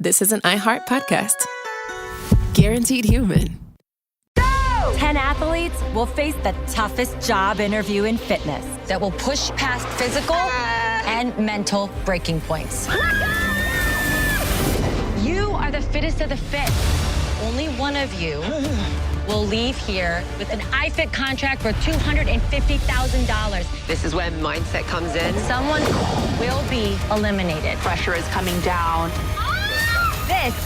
this is an iHeart podcast. Guaranteed human. 10 athletes will face the toughest job interview in fitness that will push past physical and mental breaking points. You are the fittest of the fit. Only one of you will leave here with an iFit contract for $250,000. This is when mindset comes in. Someone will be eliminated. Pressure is coming down. This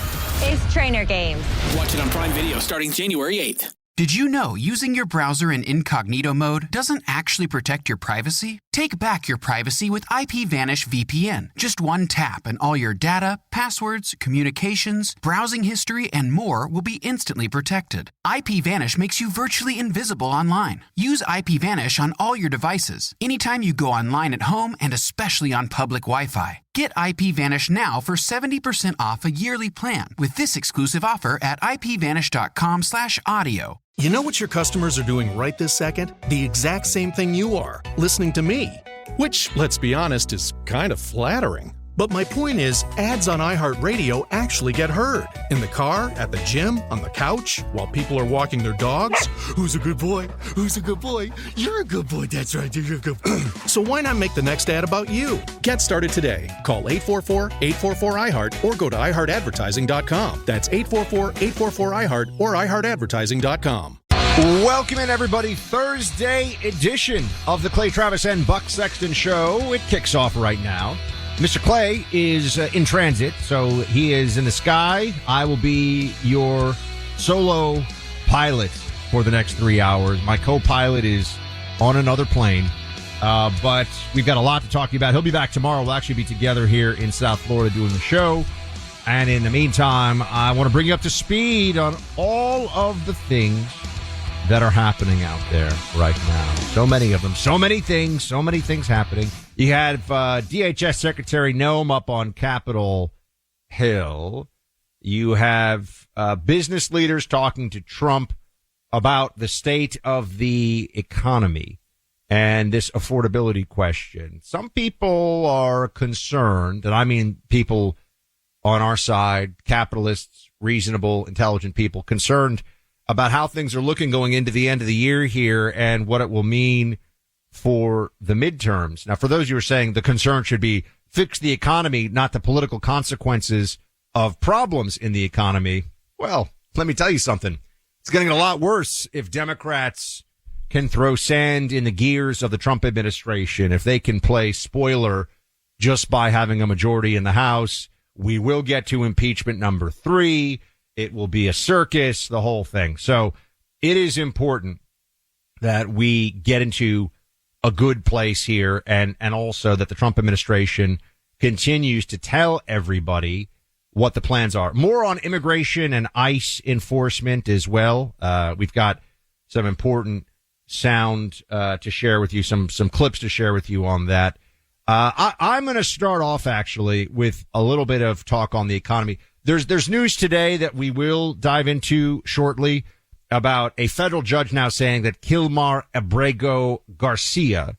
is Trainer Games. Watch it on Prime Video starting January 8th. Did you know using your browser in incognito mode doesn't actually protect your privacy? Take back your privacy with IPVanish VPN. Just one tap and all your data, passwords, communications, browsing history, and more will be instantly protected. IPVanish makes you virtually invisible online. Use IPVanish on all your devices, anytime you go online at home and especially on public Wi-Fi. Get IPVanish now for 70% off a yearly plan with this exclusive offer at ipvanish.com/audio. You know what your customers are doing right this second? The exact same thing you are, listening to me. Which, let's be honest, is kind of flattering. But my point is, ads on iHeartRadio actually get heard. In the car, at the gym, on the couch, while people are walking their dogs. Who's a good boy? Who's a good boy? You're a good boy, that's right, you're a good boy. So why not make the next ad about you? Get started today. Call 844-844-iHeart or go to iHeartAdvertising.com. That's 844-844-iHeart or iHeartAdvertising.com. Welcome in, everybody. Thursday edition of the Clay, Travis, and Buck Sexton Show. It kicks off right now. Mr. Clay is in transit, so he is in the sky. I will be your solo pilot for the next 3 hours. My co-pilot is on another plane, but we've got a lot to talk to you about. He'll be back tomorrow. We'll actually be together here in South Florida doing the show. And in the meantime, I want to bring you up to speed on all of the things that are happening out there right now. So many of them, so many things happening. You have DHS Secretary Noem up on Capitol Hill. You have business leaders talking to Trump about the state of the economy and this affordability question. Some people are concerned, and I mean people on our side, capitalists, reasonable, intelligent people, concerned about how things are looking going into the end of the year here and what it will mean for the midterms. Now, for those who are saying the concern should be fix the economy, not the political consequences of problems in the economy. Well, let me tell you something. It's getting a lot worse if Democrats can throw sand in the gears of the Trump administration, if they can play spoiler just by having a majority in the House. We will get to impeachment number 3. It will be a circus, the whole thing. So it is important that we get into a good place here and also that the Trump administration continues to tell everybody what the plans are. More on immigration and ICE enforcement as well. We've got some important sound to share with you, some clips to share with you on that. I'm going to start off actually with a little bit of talk on the economy. There's news today that we will dive into shortly about a federal judge now saying that Kilmar Abrego Garcia,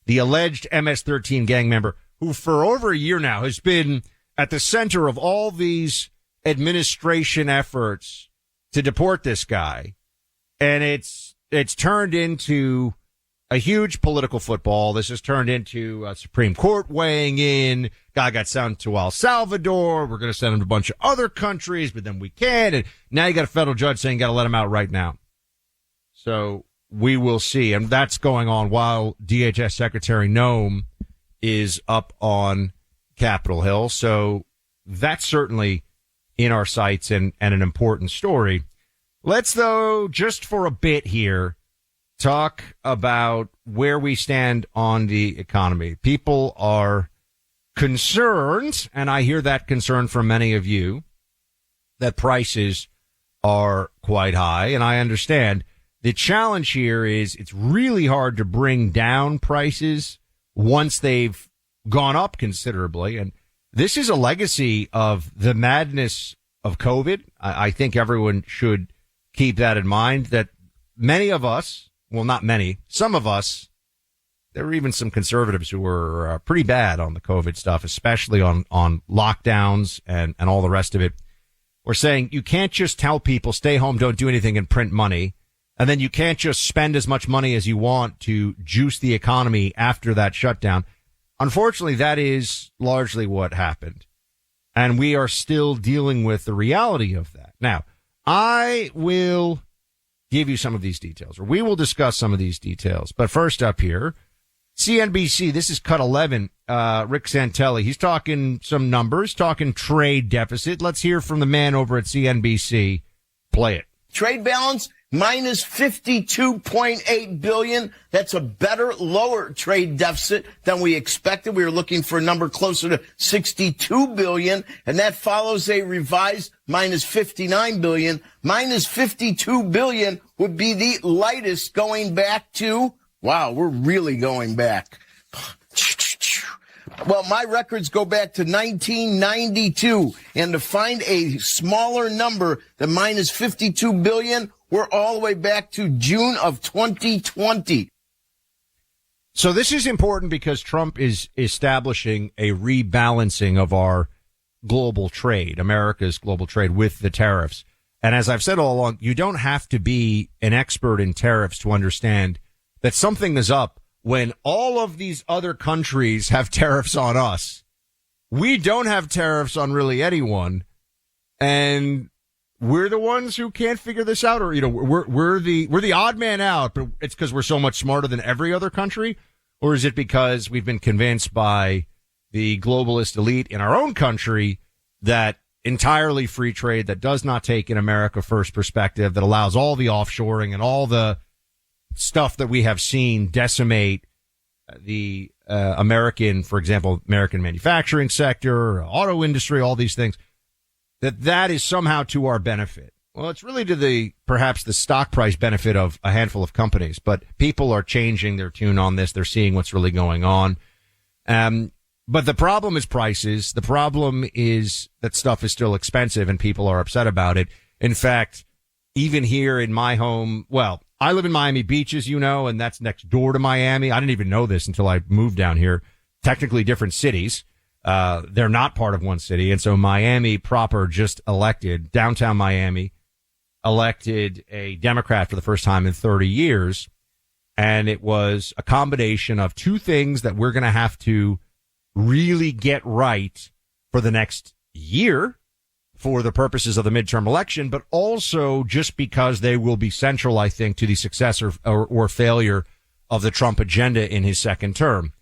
the alleged MS-13 gang member, who for over a year now has been at the center of all these administration efforts to deport this guy, and it's turned into a huge political football. This has turned into a Supreme Court weighing in. Guy got sent to El Salvador. We're going to send him to a bunch of other countries, but then we can't. And now you got a federal judge saying got to let him out right now. So we will see. And that's going on while DHS Secretary Noem is up on Capitol Hill. So that's certainly in our sights and an important story. Let's, though, just for a bit here, talk about where we stand on the economy. People are concerned, and I hear that concern from many of you, that prices are quite high, and I understand. The challenge here is it's really hard to bring down prices once they've gone up considerably, and this is a legacy of the madness of COVID. I think everyone should keep that in mind, that many of us, well, not many, some of us there were even some conservatives who were pretty bad on the COVID stuff, especially on lockdowns and all the rest of it. We're saying you can't just tell people stay home, don't do anything and print money. And then you can't just spend as much money as you want to juice the economy after that shutdown. Unfortunately, that is largely what happened. And we are still dealing with the reality of that. Now, I will give you some of these details, or we will discuss some of these details. But first up here, CNBC, this is cut 11, Rick Santelli. He's talking some numbers, talking trade deficit. Let's hear from the man over at CNBC. Play it. Trade balance minus $52.8 billion. That's a better, lower trade deficit than we expected. We were looking for a number closer to $62 billion, and that follows a revised minus $59 billion. Minus $52 billion would be the lightest going back to, wow, we're really going back. Well, my records go back to 1992, and to find a smaller number than minus $52 billion, we're all the way back to June of 2020. So this is important because Trump is establishing a rebalancing of our global trade, America's global trade, with the tariffs. And as I've said all along, you don't have to be an expert in tariffs to understand that something is up when all of these other countries have tariffs on us. We don't have tariffs on really anyone, and we're the ones who can't figure this out, or, you know, we're the odd man out, but it's because we're so much smarter than every other country? Or is it because we've been convinced by the globalist elite in our own country that entirely free trade, that does not take an America first perspective, that allows all the offshoring and all the stuff that we have seen decimate the American, for example, American manufacturing sector, auto industry, all these things, that is somehow to our benefit? Well, it's really to perhaps the stock price benefit of a handful of companies, but people are changing their tune on this. They're seeing what's really going on. But the problem is prices. The problem is that stuff is still expensive and people are upset about it. In fact, even here in my home, well, I live in Miami Beach, as you know, and that's next door to Miami. I didn't even know this until I moved down here. Technically different cities. They're not part of one city. And so Miami proper just elected, downtown Miami, elected a Democrat for the first time in 30 years. And it was a combination of two things that we're going to have to really get right for the next year for the purposes of the midterm election, but also just because they will be central, I think, to the success or failure of the Trump agenda in his second term.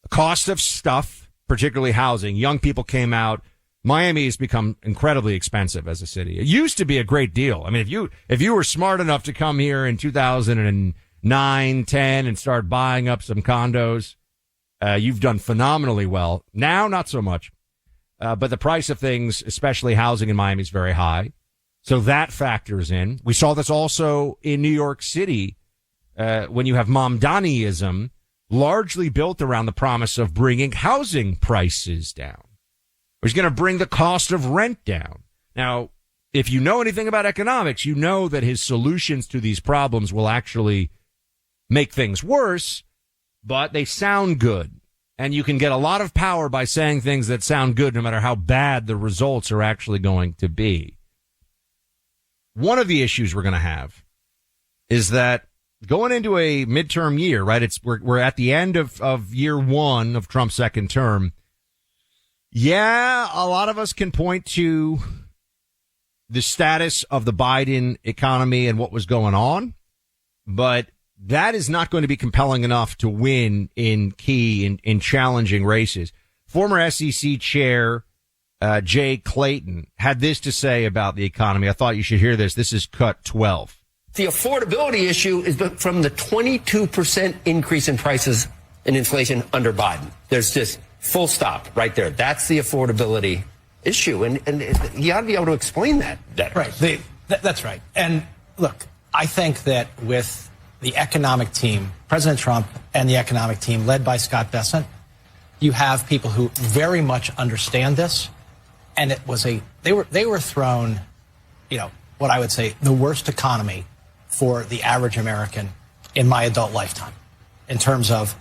The cost of stuff, particularly housing. Young people came out. Miami has become incredibly expensive as a city. It used to be a great deal. I mean, if you were smart enough to come here in 2009, 10 and start buying up some condos, you've done phenomenally well. Now, not so much. But the price of things, especially housing in Miami, is very high. So that factors in. We saw this also in New York City, when you have Mamdaniism, largely built around the promise of bringing housing prices down. He's going to bring the cost of rent down. Now, if you know anything about economics, you know that his solutions to these problems will actually make things worse, but they sound good. And you can get a lot of power by saying things that sound good, no matter how bad the results are actually going to be. One of the issues we're going to have is that going into a midterm year, right? We're at the end of year one of Trump's second term. Yeah, a lot of us can point to the status of the Biden economy and what was going on, but that is not going to be compelling enough to win in challenging races. Former SEC Chair Jay Clayton had this to say about the economy. I thought you should hear this. This is cut 12. The affordability issue is from the 22% increase in prices and inflation under Biden. There's just full stop right there. That's the affordability issue. And you ought to be able to explain that better. Right. That's right. And look, I think that with the economic team, President Trump and the economic team led by Scott Bessent, you have people who very much understand this. And it was they were thrown, what I would say the worst economy for the average American in my adult lifetime in terms of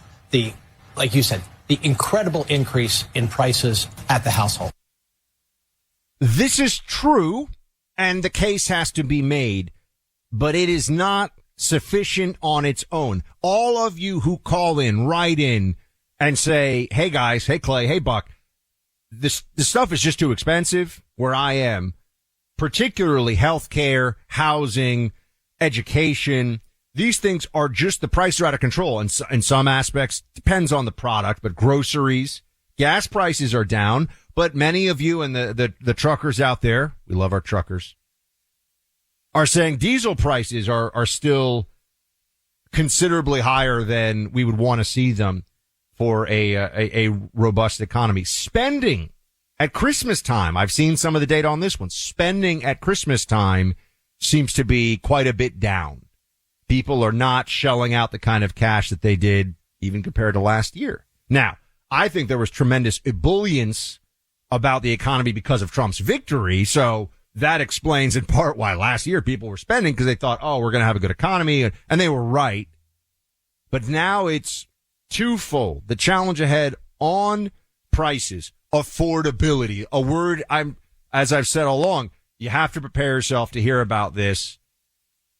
like you said, the incredible increase in prices at the household. This is true, and the case has to be made, but it is not sufficient on its own. All of you who call in, write in, and say, hey guys, hey Clay, hey Buck, this stuff is just too expensive where I am, particularly healthcare, housing, education. These things are just, the prices are out of control in some aspects. Depends on the product, but groceries, gas prices are down. But many of you and the truckers out there, we love our truckers, are saying diesel prices are still considerably higher than we would want to see them for a robust economy. Spending at Christmas time, I've seen some of the data on this one. Spending at Christmas time seems to be quite a bit down. People are not shelling out the kind of cash that they did even compared to last year. Now, I think there was tremendous ebullience about the economy because of Trump's victory. So that explains in part why last year people were spending, because they thought, oh, we're going to have a good economy. And they were right. But now it's twofold. The challenge ahead on prices, affordability, a word as I've said all along, you have to prepare yourself to hear about this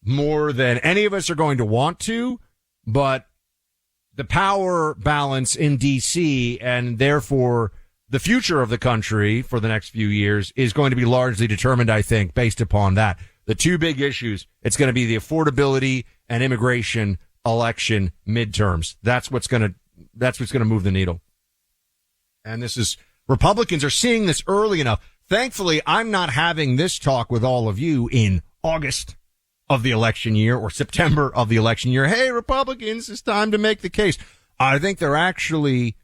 more than any of us are going to want to, but the power balance in D.C. and therefore the future of the country for the next few years is going to be largely determined, I think, based upon that. The two big issues, it's going to be the affordability and immigration election midterms. That's what's going to move the needle. And this is, Republicans are seeing this early enough. Thankfully, I'm not having this talk with all of you in August of the election year or September of the election year. Hey, Republicans, it's time to make the case. I think they're actually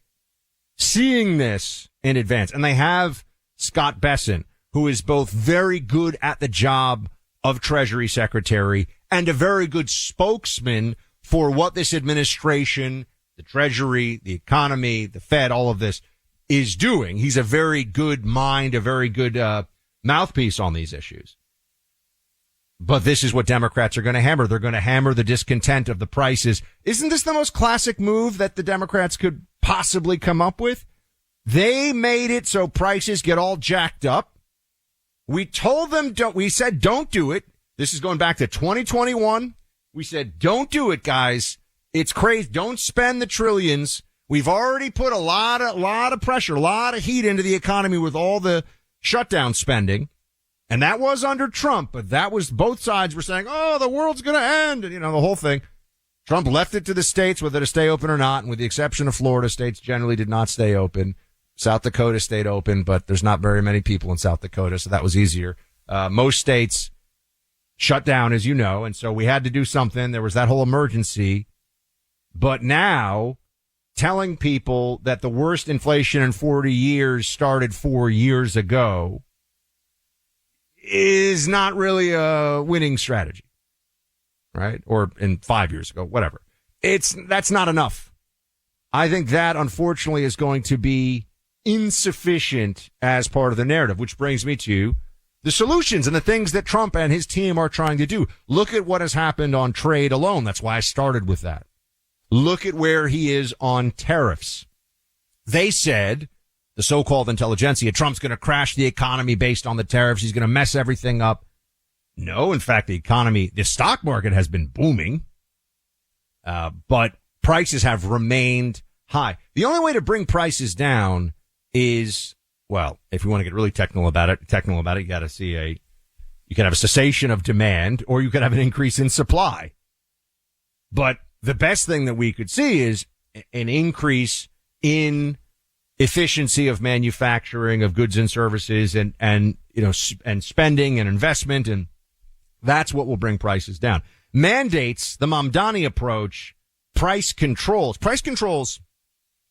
seeing this in advance. And they have Scott Bessent, who is both very good at the job of Treasury Secretary and a very good spokesman for what this administration, the Treasury, the economy, the Fed, all of this is doing. He's a very good mind, a very good mouthpiece on these issues. But this is what Democrats are going to hammer. They're going to hammer the discontent of the prices. Isn't this the most classic move that the Democrats could possibly come up with? They made it so prices get all jacked up. We told them we said don't do it. This is going back to 2021. We said don't do it, guys. It's crazy. Don't spend the trillions. We've already put a lot of pressure, a lot of heat into the economy with all the shutdown spending. And that was under Trump, but that was, both sides were saying, oh, the world's going to end. And, the whole thing. Trump left it to the states whether to stay open or not. And with the exception of Florida, states generally did not stay open. South Dakota stayed open, but there's not very many people in South Dakota, so that was easier. Most states shut down, as you know, and so we had to do something. There was that whole emergency. But now, telling people that the worst inflation in 40 years started 4 years ago is not really a winning strategy, right? Or in 5 years ago, whatever. That's not enough. I think that, unfortunately, is going to be insufficient as part of the narrative, which brings me to the solutions and the things that Trump and his team are trying to do. Look at what has happened on trade alone. That's why I started with that. Look at where he is on tariffs. They said, the so-called intelligentsia, Trump's going to crash the economy based on the tariffs. He's going to mess everything up. No, in fact, the stock market has been booming, but prices have remained high. The only way to bring prices down is, well, if you want to get really technical about it, you got to see you can have a cessation of demand, or you could have an increase in supply. But the best thing that we could see is an increase in efficiency of manufacturing of goods and services and spending and investment. And that's what will bring prices down. Mandates, the Mamdani approach, price controls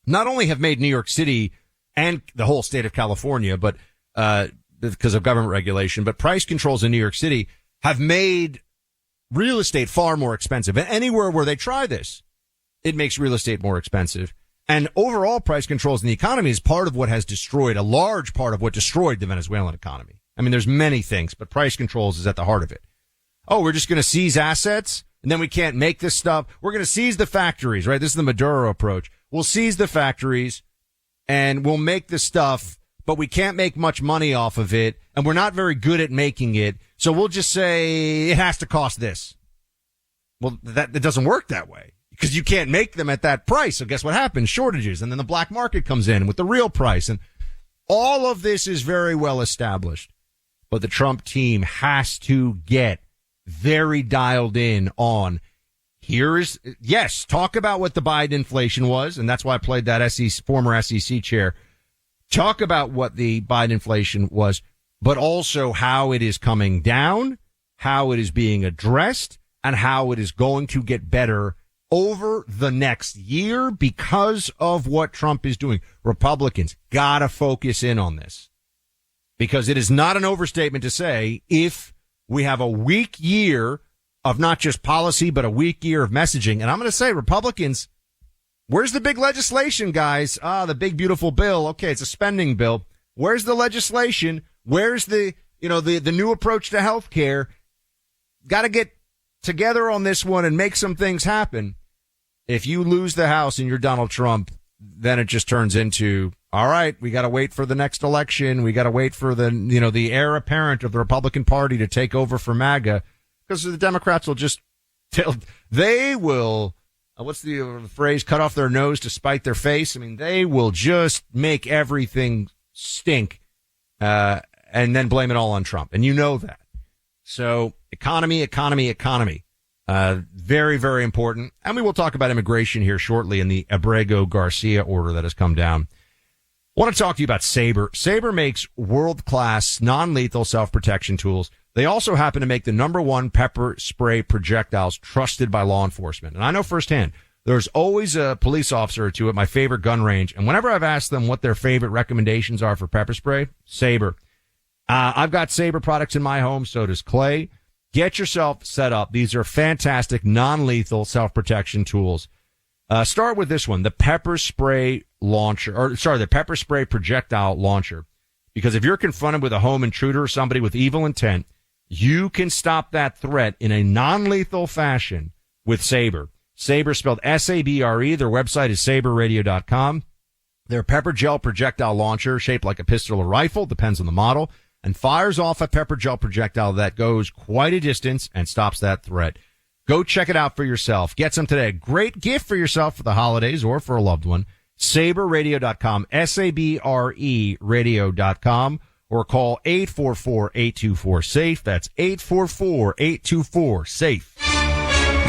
not only have made New York City and the whole state of California, but, because of government regulation, but price controls in New York City have made real estate far more expensive. And anywhere where they try this, it makes real estate more expensive. And overall price controls in the economy is part of what has destroyed, a large part of what destroyed the Venezuelan economy. I mean, there's many things, but price controls is at the heart of it. Oh, we're just going to seize assets? and then we can't make this stuff. We're going to seize the factories, right? This is the Maduro approach. We'll seize the factories and we'll make the stuff, but we can't make much money off of it, and we're not very good at making it, so we'll just say it has to cost this. Well, it doesn't work that way because you can't make them at that price. So guess what happens? Shortages, and then the black market comes in with the real price, and all of this is very well established. But the Trump team has to get very dialed in on talk about what the Biden inflation was, and that's why I played that former SEC chair. Talk about what the Biden inflation was, but also how it is coming down, how it is being addressed, and how it is going to get better over the next year because of what Trump is doing. Republicans gotta focus in on this, because it is not an overstatement to say if we have a weak year of not just policy, but a weak year of messaging. And I'm going to say, Republicans, where's the big legislation, guys? The big, beautiful bill. Okay, it's a spending bill. Where's the legislation? Where's the new approach to health care? Got to get together on this one and make some things happen. If you lose the House and you're Donald Trump, then it just turns into, all right, we got to wait for the next election. We got to wait for the heir apparent of the Republican Party to take over for MAGA. Because the Democrats will they will, what's the phrase, cut off their nose to spite their face. I mean, they will just make everything stink, and then blame it all on Trump. And you know that. So economy. Very, very important. And we will talk about immigration here shortly in the Abrego Garcia order that has come down. I want to talk to you about Sabre. Sabre makes world-class, non-lethal self-protection tools. They also happen to make the #1 pepper spray projectiles trusted by law enforcement. And I know firsthand, there's always a police officer or two at my favorite gun range. And whenever I've asked them what their favorite recommendations are for pepper spray, Sabre. I've got Sabre products in my home. So does Clay. Get yourself set up. These are fantastic, non-lethal self-protection tools. Start with this one, the pepper spray projectile launcher. Because if you're confronted with a home intruder or somebody with evil intent, you can stop that threat in a non-lethal fashion with Sabre. Sabre spelled S-A-B-R-E. Their website is sabreradio.com. Their pepper gel projectile launcher, shaped like a pistol or rifle, depends on the model, and fires off a pepper gel projectile that goes quite a distance and stops that threat. Go check it out for yourself. Get some today. Great gift for yourself for the holidays or for a loved one. SaberRadio.com, S-A-B-R-E radio.com, or call 844-824-SAFE. That's 844-824-SAFE.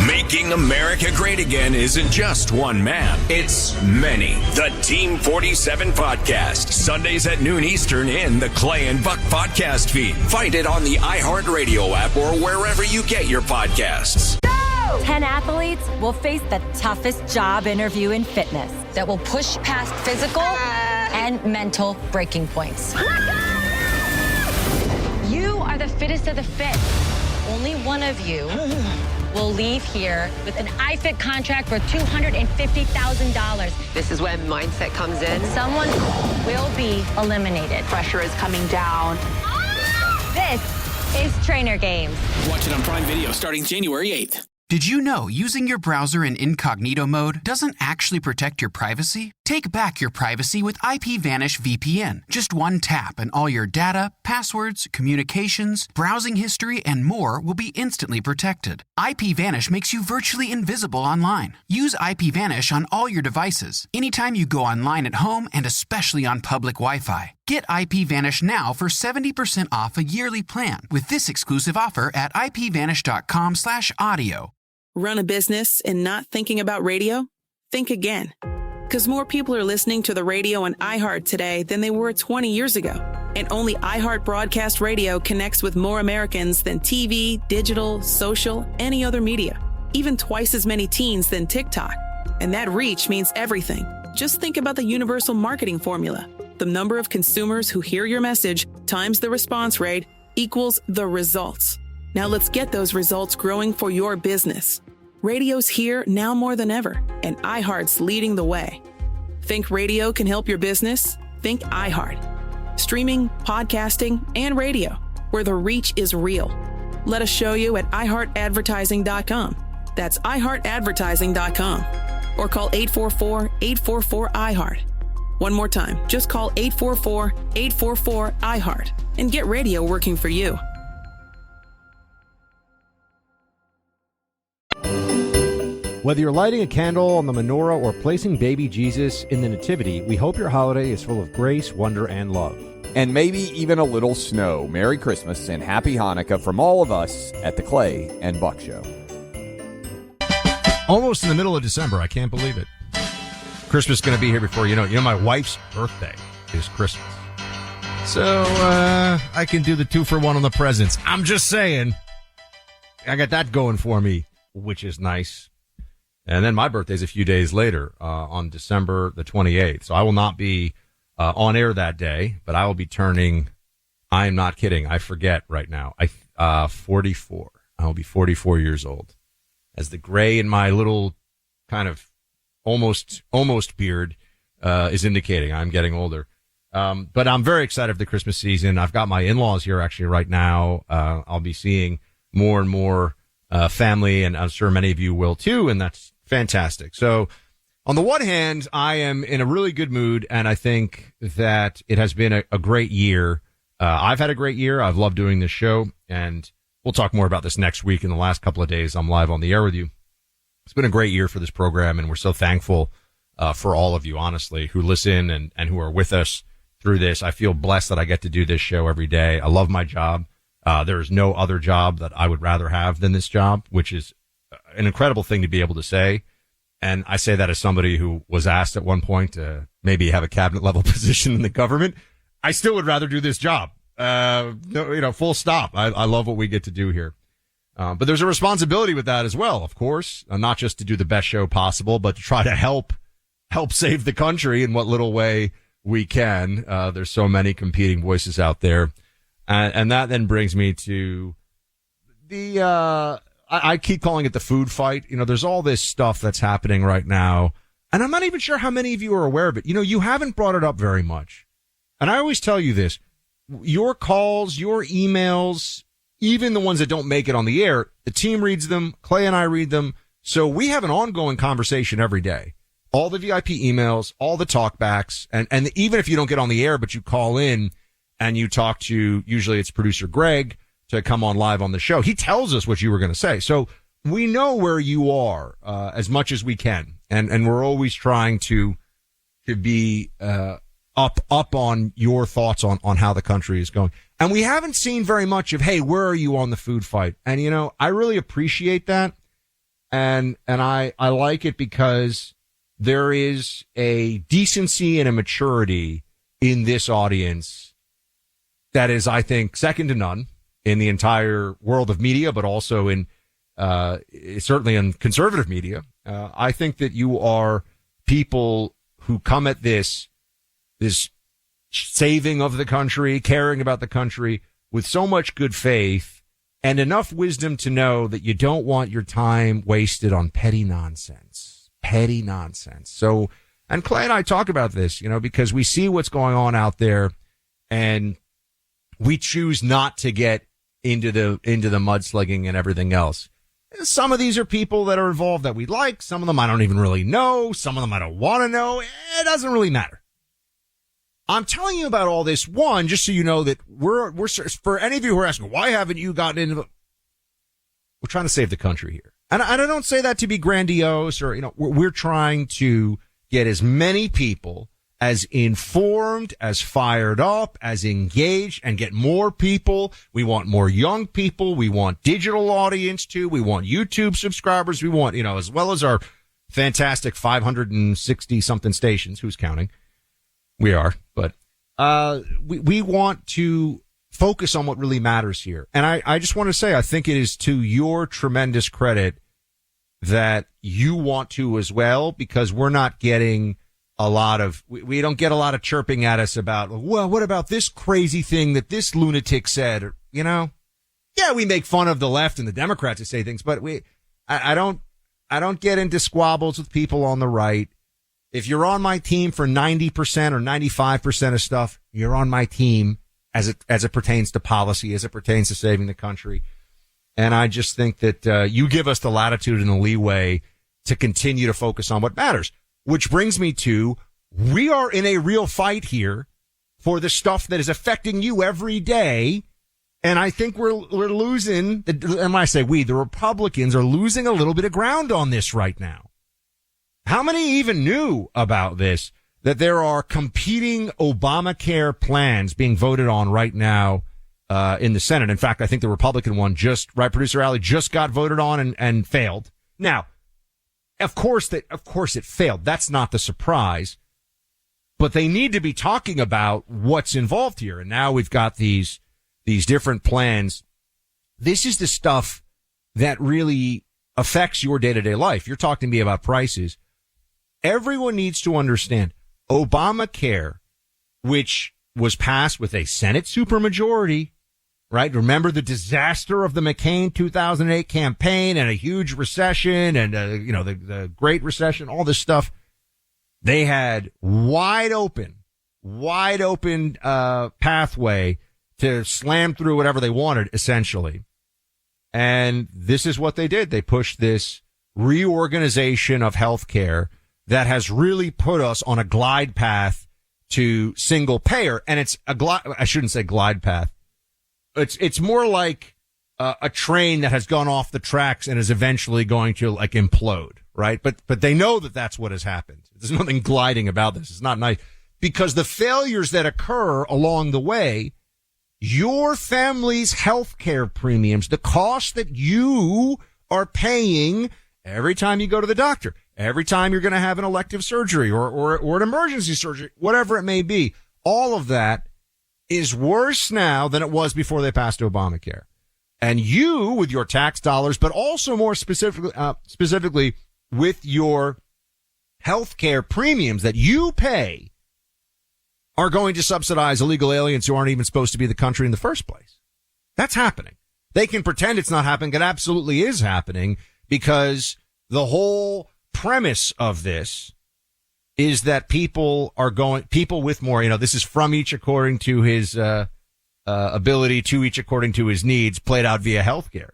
Making America great again isn't just one man. It's many. The Team 47 Podcast. Sundays at noon Eastern in the Clay and Buck podcast feed. Find it on the iHeartRadio app or wherever you get your podcasts. 10 athletes will face the toughest job interview in fitness that will push past physical and mental breaking points. You are the fittest of the fit. Only one of you will leave here with an iFit contract for $250,000. This is when mindset comes in. Someone will be eliminated. Pressure is coming down. This is Trainer Games. Watch it on Prime Video starting January 8th. Did you know using your browser in incognito mode doesn't actually protect your privacy? Take back your privacy with IPVanish VPN. Just one tap and all your data, passwords, communications, browsing history, and more will be instantly protected. IPVanish makes you virtually invisible online. Use IPVanish on all your devices, anytime you go online at home and especially on public Wi-Fi. Get IPVanish now for 70% off a yearly plan with this exclusive offer at IPVanish.com/audio. Run a business and not thinking about radio? Think again. Because more people are listening to the radio on iHeart today than they were 20 years ago. And only iHeart Broadcast Radio connects with more Americans than TV, digital, social, any other media. Even twice as many teens than TikTok. And that reach means everything. Just think about the universal marketing formula. The number of consumers who hear your message times the response rate equals the results. Now let's get those results growing for your business. Radio's here now more than ever, and iHeart's leading the way. Think radio can help your business? Think iHeart. Streaming, podcasting, and radio, where the reach is real. Let us show you at iHeartAdvertising.com. That's iHeartAdvertising.com. Or call 844-844-iHeart. One more time, just call 844-844-iHeart and get radio working for you. Whether you're lighting a candle on the menorah or placing baby Jesus in the nativity, we hope your holiday is full of grace, wonder, and love. And maybe even a little snow. Merry Christmas and Happy Hanukkah from all of us at the Clay and Buck Show. Almost in the middle of December. I can't believe it. Christmas is going to be here before you know it. You know, my wife's birthday is Christmas. So I can do the 2-for-1 on the presents. I'm just saying. I got that going for me, which is nice. And then my birthday's a few days later, on December the 28th. So I will not be on air that day, but I will be turning, I'm not kidding, I forget right now, 44. I will be 44 years old. As the gray in my little kind of almost beard is indicating, I'm getting older. But I'm very excited for the Christmas season. I've got my in-laws here actually right now. I'll be seeing more and more family, and I'm sure many of you will too, and that's fantastic. So on the one hand, I am in a really good mood, and I think that it has been a great year. I've had a great year. I've loved doing this show, and we'll talk more about this next week. In the last couple of days, I'm live on the air with you. It's been a great year for this program, and we're so thankful for all of you, honestly, who listen and who are with us through this. I feel blessed that I get to do this show every day. I love my job. There is no other job that I would rather have than this job, which is an incredible thing to be able to say. And I say that as somebody who was asked at one point to maybe have a cabinet level position in the government. I still would rather do this job. Full stop. I love what we get to do here. But there's a responsibility with that as well, of course, not just to do the best show possible, but to try to help save the country in what little way we can. There's so many competing voices out there. And that then brings me to the, I keep calling it the food fight. You know, there's all this stuff that's happening right now, and I'm not even sure how many of you are aware of it. You know, you haven't brought it up very much. And I always tell you this, your calls, your emails, even the ones that don't make it on the air, the team reads them, Clay and I read them. So we have an ongoing conversation every day. All the VIP emails, all the talkbacks, and even if you don't get on the air, but you call in and you talk to, usually it's producer Greg, to come on live on the show. He tells us what you were going to say. So we know where you are, as much as we can. And we're always trying to be, up on your thoughts on how the country is going. And we haven't seen very much of, hey, where are you on the food fight? And, you know, I really appreciate that. And I like it because there is a decency and a maturity in this audience that is, I think, second to none in the entire world of media, but also in, certainly in conservative media. I think that you are people who come at this saving of the country, caring about the country with so much good faith and enough wisdom to know that you don't want your time wasted on petty nonsense. So, and Clay and I talk about this, you know, because we see what's going on out there and we choose not to get into the mudslinging and everything else. Some of these are people that are involved that we like. Some of them I don't even really know. Some of them I don't want to know. It doesn't really matter. I'm telling you about all this, one, just so you know that we're for any of you who are asking, why haven't you gotten into we're trying to save the country here. And I don't say that to be grandiose or, you know, we're trying to get as many people as informed, as fired up, as engaged, and get more people. We want more young people. We want digital audience too. We want YouTube subscribers. We want, you know, as well as our fantastic 560 something stations. Who's counting? We are, but, we want to focus on what really matters here. And I just want to say, I think it is to your tremendous credit that you want to as well, because we're not getting a lot of, we don't get a lot of chirping at us about, well, what about this crazy thing that this lunatic said? Or, you know, yeah, we make fun of the left and the Democrats who say things, but I don't get into squabbles with people on the right. If you're on my team for 90% or 95% of stuff, you're on my team as it pertains to policy, as it pertains to saving the country. And I just think that you give us the latitude and the leeway to continue to focus on what matters, which brings me to we are in a real fight here for the stuff that is affecting you every day. And I think we're losing, and when I say we, the Republicans are losing a little bit of ground on this right now. How many even knew about this, that there are competing Obamacare plans being voted on right now in the Senate? In fact, I think the Republican one Producer Alley, just got voted on and failed. Now, of course it failed. That's not the surprise. But they need to be talking about what's involved here. And now we've got these different plans. This is the stuff that really affects your day-to-day life. You're talking to me about prices. Everyone needs to understand Obamacare, which was passed with a Senate supermajority, right? Remember the disaster of the McCain 2008 campaign and a huge recession and, the Great Recession, all this stuff. They had wide open pathway to slam through whatever they wanted, essentially. And this is what they did. They pushed this reorganization of healthcare that has really put us on a glide path to single payer. And it's I shouldn't say glide path. It's more like a train that has gone off the tracks and is eventually going to implode, right? But they know that that's what has happened. There's nothing gliding about this. It's not nice because the failures that occur along the way, your family's healthcare premiums, the cost that you are paying every time you go to the doctor, every time you're going to have an elective surgery or an emergency surgery, whatever it may be, all of that is worse now than it was before they passed Obamacare. And you, with your tax dollars, but also more specifically with your healthcare premiums that you pay, are going to subsidize illegal aliens who aren't even supposed to be in the country in the first place. That's happening. They can pretend it's not happening. It absolutely is happening because the whole premise of this is that people with more, this is from each according to his ability, to each according to his needs, played out via healthcare.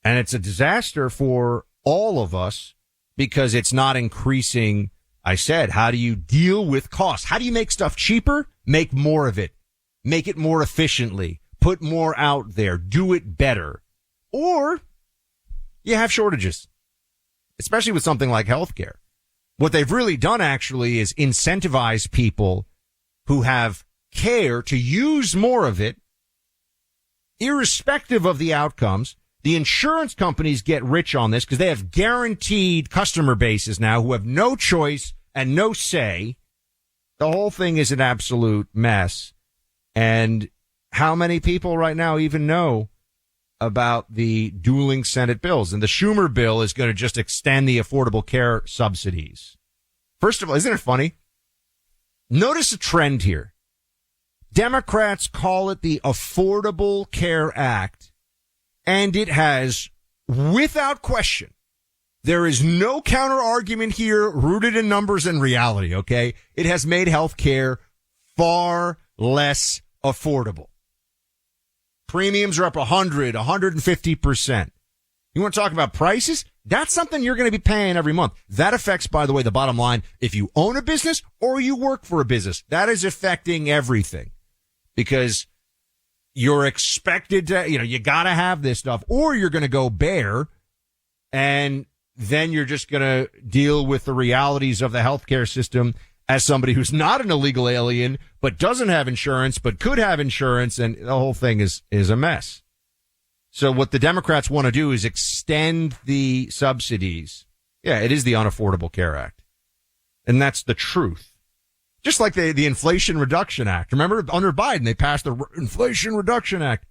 And it's a disaster for all of us because it's not increasing. I said, how do you deal with costs? How do you make stuff cheaper? Make more of it. Make it more efficiently. Put more out there. Do it better. Or you have shortages, especially with something like healthcare. What they've really done actually is incentivize people who have care to use more of it, irrespective of the outcomes. The insurance companies get rich on this because they have guaranteed customer bases now who have no choice and no say. The whole thing is an absolute mess. And how many people right now even know about the dueling Senate bills? And the Schumer bill is going to just extend the Affordable Care subsidies. First of all, isn't it funny? Notice a trend here. Democrats call it the Affordable Care Act, and it has, without question, there is no counter argument here rooted in numbers and reality, okay? It has made health care far less affordable. Premiums are up 150%. You want to talk about prices? That's something you're going to be paying every month. That affects, by the way, the bottom line. If you own a business or you work for a business, that is affecting everything because you're expected to, you got to have this stuff or you're going to go bare and then you're just going to deal with the realities of the healthcare system as somebody who's not an illegal alien, but doesn't have insurance, but could have insurance. And the whole thing is a mess. So what the Democrats want to do is extend the subsidies. Yeah, it is the Unaffordable Care Act. And that's the truth. Just like the Inflation Reduction Act. Remember, under Biden, they passed the Inflation Reduction Act.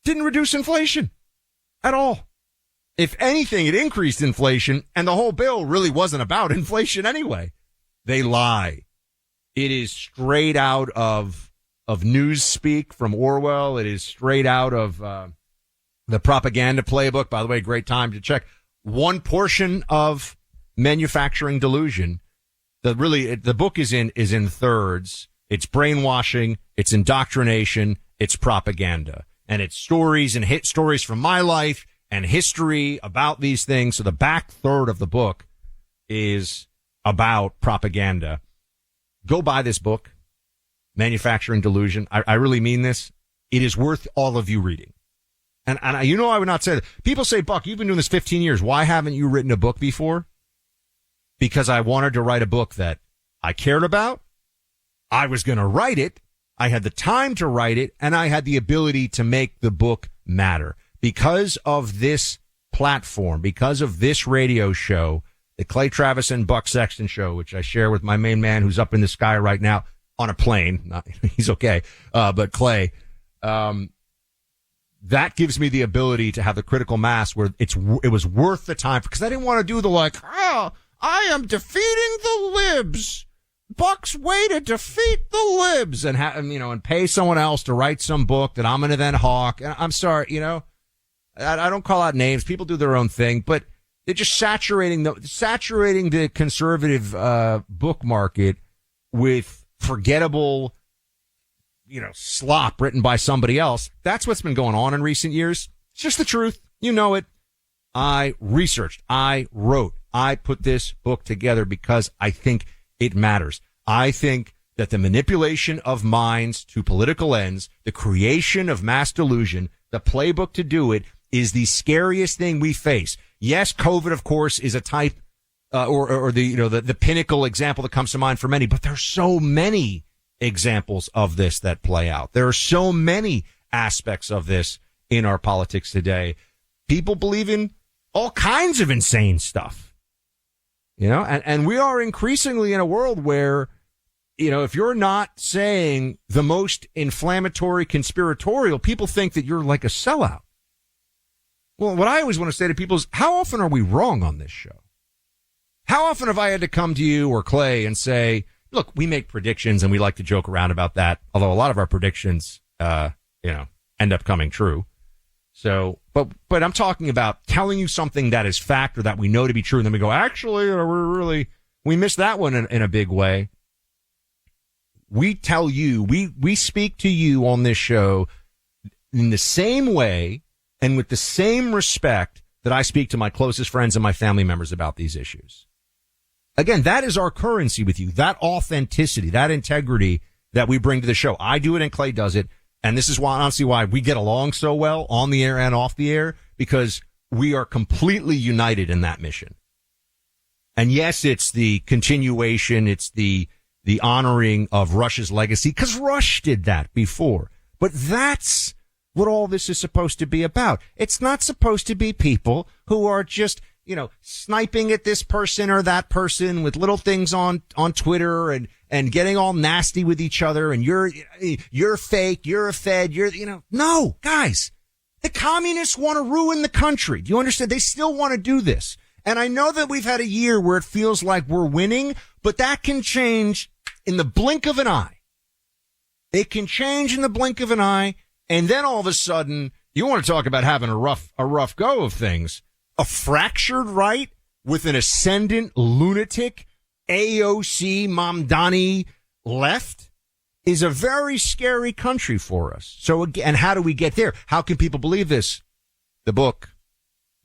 Didn't reduce inflation at all. If anything, it increased inflation, and the whole bill really wasn't about inflation anyway. They lie. It is straight out of newspeak from Orwell. It is straight out of the propaganda playbook. By the way, great time to check. One portion of manufacturing delusion. The book is in thirds. It's brainwashing. It's indoctrination. It's propaganda. and it's stories and hit stories from my life and history about these things. So the back third of the book is about propaganda. Go buy this book, Manufacturing Delusion. I really mean this. It is worth all of you reading. And you know, I would not say that. People say, Buck, you've been doing this 15 years. Why haven't you written a book before? Because I wanted to write a book that I cared about. I was going to write it. I had the time to write it, and I had the ability to make the book matter. Because of this platform, because of this radio show, the Clay Travis and Buck Sexton show, which I share with my main man who's up in the sky right now on a plane. He's okay. But Clay, that gives me the ability to have the critical mass where it was worth the time, because I didn't want to do the I am defeating the libs. Buck's way to defeat the libs, and and pay someone else to write some book that I'm going to then hawk. And I'm sorry, I don't call out names. People do their own thing, but they're just saturating the conservative book market with forgettable, slop written by somebody else. That's what's been going on in recent years. It's just the truth. You know it. I researched. I wrote. I put this book together because I think it matters. I think that the manipulation of minds to political ends, the creation of mass delusion, the playbook to do it is the scariest thing we face. Yes, COVID, of course, is a type, or the pinnacle example that comes to mind for many, but there's so many examples of this that play out. There are so many aspects of this in our politics today. People believe in all kinds of insane stuff, and we are increasingly in a world where, if you're not saying the most inflammatory conspiratorial, people think that you're like a sellout. Well, what I always want to say to people is, how often are we wrong on this show? How often have I had to come to you or Clay and say, look, we make predictions and we like to joke around about that, although a lot of our predictions, end up coming true. So, but I'm talking about telling you something that is fact or that we know to be true, and then we go, actually, we missed that one in a big way. We tell you, we speak to you on this show in the same way and with the same respect that I speak to my closest friends and my family members about these issues. Again, that is our currency with you, that authenticity, that integrity that we bring to the show. I do it and Clay does it. And this is honestly why we get along so well on the air and off the air, because we are completely united in that mission. And yes, it's the continuation. It's the honoring of Rush's legacy, because Rush did that before. But that's what all this is supposed to be about. It's not supposed to be people who are just, sniping at this person or that person with little things on Twitter and getting all nasty with each other. And you're fake. You're a Fed. No, guys, the communists want to ruin the country. Do you understand? They still want to do this. And I know that we've had a year where it feels like we're winning, but that can change in the blink of an eye. It can change in the blink of an eye. And then all of a sudden, you want to talk about having a rough go of things. A fractured right with an ascendant lunatic AOC Mamdani left is a very scary country for us. So again, how do we get there? How can people believe this? The book,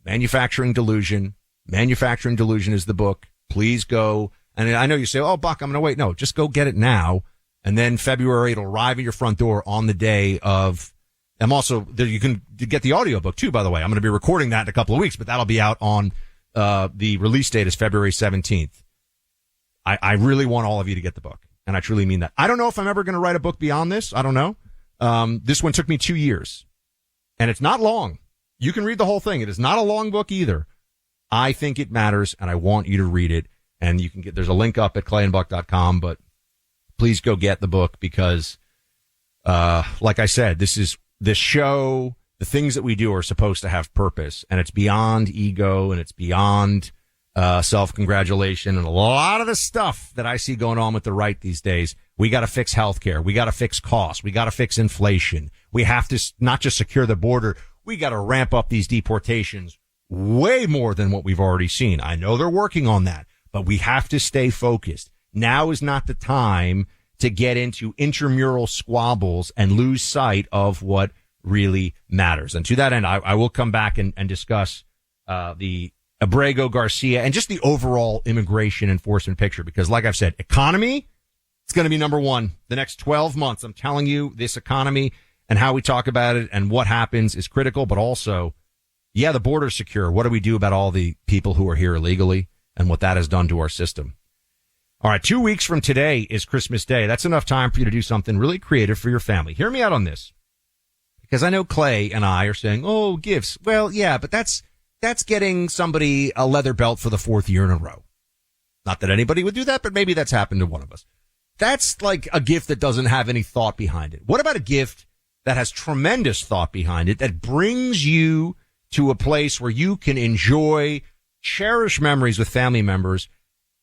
Manufacturing Delusion. Manufacturing Delusion is the book. Please go. And I know you say, oh, Buck, I'm going to wait. No, just go get it now. And then February, it'll arrive at your front door on the day of. I'm also there. You can get the audiobook too, by the way. I'm going to be recording that in a couple of weeks, but that'll be out on, the release date is February 17th. I really want all of you to get the book, and I truly mean that. I don't know if I'm ever going to write a book beyond this. I don't know. This one took me 2 years, and it's not long. You can read the whole thing. It is not a long book either. I think it matters, and I want you to read it. And you can there's a link up at clayandbuck.com, but please go get the book because, like I said, this show, the things that we do are supposed to have purpose, and it's beyond ego and it's beyond, self-congratulation and a lot of the stuff that I see going on with the right these days. We got to fix healthcare. We got to fix costs. We got to fix inflation. We have to not just secure the border. We got to ramp up these deportations way more than what we've already seen. I know they're working on that, but we have to stay focused. Now is not the time to get into intramural squabbles and lose sight of what really matters. And to that end, I will come back and discuss the Abrego Garcia and just the overall immigration enforcement picture, because like I've said, economy, it's going to be number one the next 12 months. I'm telling you, this economy and how we talk about it and what happens is critical, but also, yeah, the border's secure. What do we do about all the people who are here illegally and what that has done to our system? All right, 2 weeks from today is Christmas Day. That's enough time for you to do something really creative for your family. Hear me out on this, because I know Clay and I are saying, oh, gifts. Well, yeah, but that's getting somebody a leather belt for the fourth year in a row. Not that anybody would do that, but maybe that's happened to one of us. That's like a gift that doesn't have any thought behind it. What about a gift that has tremendous thought behind it, that brings you to a place where you can enjoy, cherish memories with family members,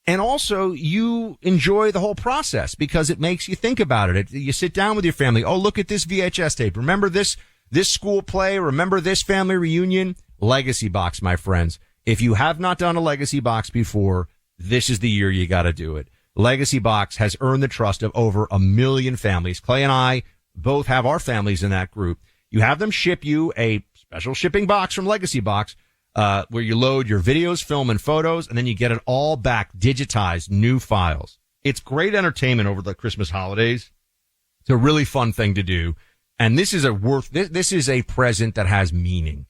and also you enjoy the whole process because it makes you think about it. You sit down with your family. Oh, look at this VHS tape. Remember this school play? Remember this family reunion? Legacy box, my friends. If you have not done a legacy box before, this is the year you got to do it. Legacy box has earned the trust of over 1 million families. Clay and I both have our families in that group. You have them ship you a special shipping box from Legacy Box, where you load your videos, film, and photos, and then you get it all back digitized, new files. It's great entertainment over the Christmas holidays. It's a really fun thing to do. And this is this is a present that has meaning.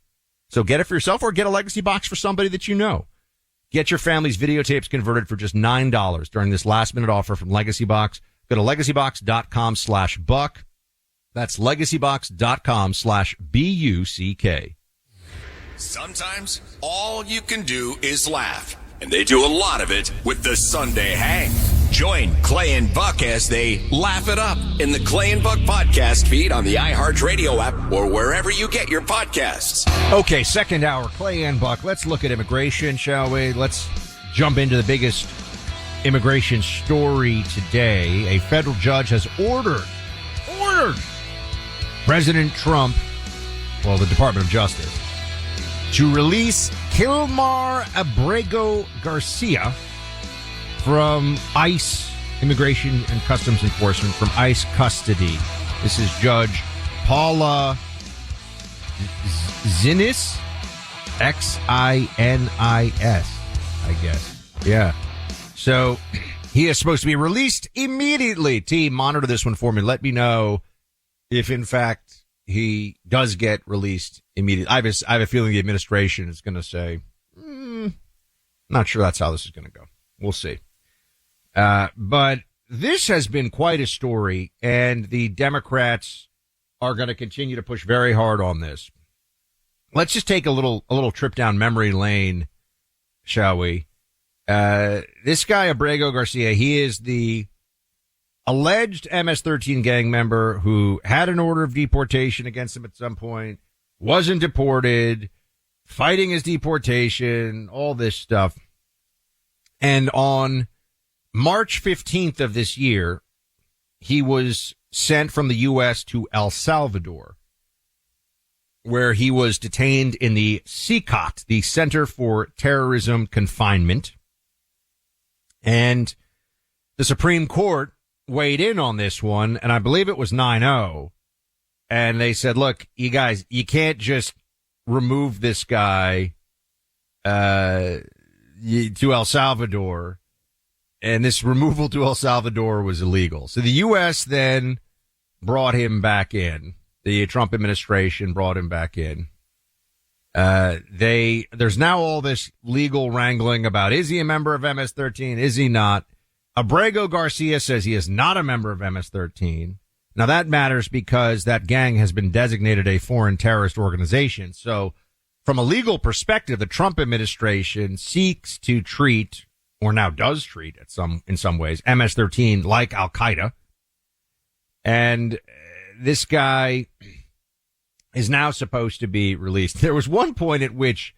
So get it for yourself or get a Legacy Box for somebody that you know. Get your family's videotapes converted for just $9 during this last minute offer from Legacy Box. Go to legacybox.com/buck. That's legacybox.com/BUCK. Sometimes all you can do is laugh, and they do a lot of it with the Sunday Hang. Join Clay and Buck as they laugh it up in the Clay and Buck podcast feed on the iHeartRadio app or wherever you get your podcasts. Okay, second hour, Clay and Buck. Let's look at immigration, shall we? Let's jump into the biggest immigration story today. A federal judge has ordered President Trump, well, the Department of Justice, to release Kilmar Abrego Garcia from ICE, Immigration and Customs Enforcement, from ICE custody. This is Judge Paula Xinis, Xinis, I guess. Yeah. So he is supposed to be released immediately. Team, monitor this one for me. Let me know if, in fact, he does get released immediately. I have a feeling the administration is going to say, not sure that's how this is going to go. We'll see. But this has been quite a story, and the Democrats are going to continue to push very hard on this. Let's just take a little trip down memory lane, shall we? This guy, Abrego Garcia, he is the alleged MS-13 gang member who had an order of deportation against him at some point, wasn't deported, fighting his deportation, all this stuff. And on March 15th of this year, he was sent from the U.S. to El Salvador, where he was detained in the CICOT, the Center for Terrorism Confinement. And the Supreme Court weighed in on this one, and I believe it was 9-0. And they said, look, you guys, you can't just remove this guy to El Salvador. And this removal to El Salvador was illegal. So the U.S. then brought him back in. The Trump administration brought him back in. There's now all this legal wrangling about, is he a member of MS-13? Is he not? Abrego Garcia says he is not a member of MS-13. Now that matters because that gang has been designated a foreign terrorist organization. So from a legal perspective, the Trump administration seeks to treat, or now does treat in some ways, MS-13 like Al-Qaeda. And this guy is now supposed to be released. There was one point at which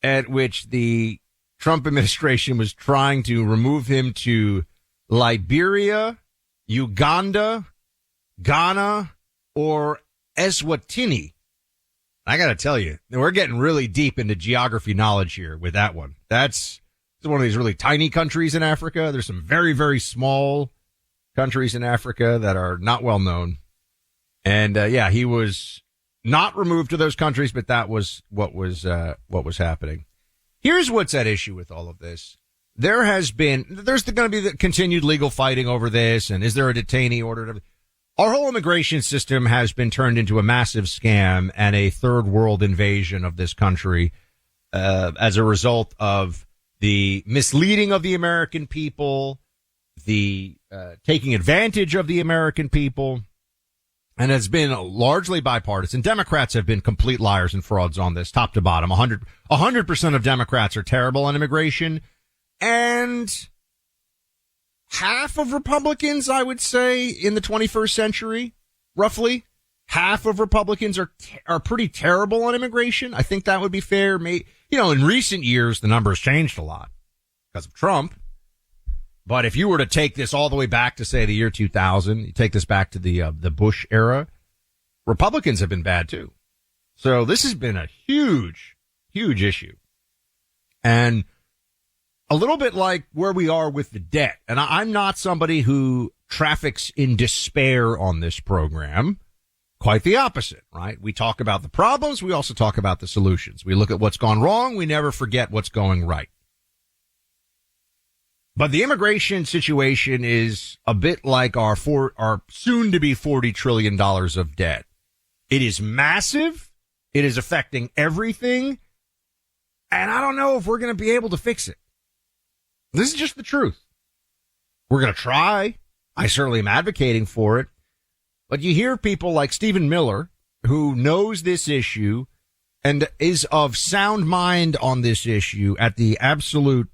the Trump administration was trying to remove him to Liberia, Uganda, Ghana, or Eswatini. I got to tell you, we're getting really deep into geography knowledge here with that one. It's one of these really tiny countries in Africa. There's some very, very small countries in Africa that are not well known. And, he was not removed to those countries, but that was what was happening. Here's what's at issue with all of this. There's going to be the continued legal fighting over this, and is there a detainee order? Our whole immigration system has been turned into a massive scam and a third world invasion of this country as a result of the misleading of the American people, the taking advantage of the American people, and it's been largely bipartisan. Democrats have been complete liars and frauds on this, top to bottom. 100% of Democrats are terrible on immigration, and half of Republicans, I would say, in the 21st century, roughly, half of Republicans are pretty terrible on immigration. I think that would be fair. In recent years, the numbers changed a lot because of Trump. But if you were to take this all the way back to, say, the year 2000, you take this back to the Bush era, Republicans have been bad too. So this has been a huge, huge issue. And a little bit like where we are with the debt. And I'm not somebody who traffics in despair on this program. Quite the opposite, right? We talk about the problems. We also talk about the solutions. We look at what's gone wrong. We never forget what's going right. But the immigration situation is a bit like our soon to be $40 trillion of debt. It is massive. It is affecting everything. And I don't know if we're going to be able to fix it. This is just the truth. We're going to try. I certainly am advocating for it. But you hear people like Stephen Miller, who knows this issue and is of sound mind on this issue at the absolute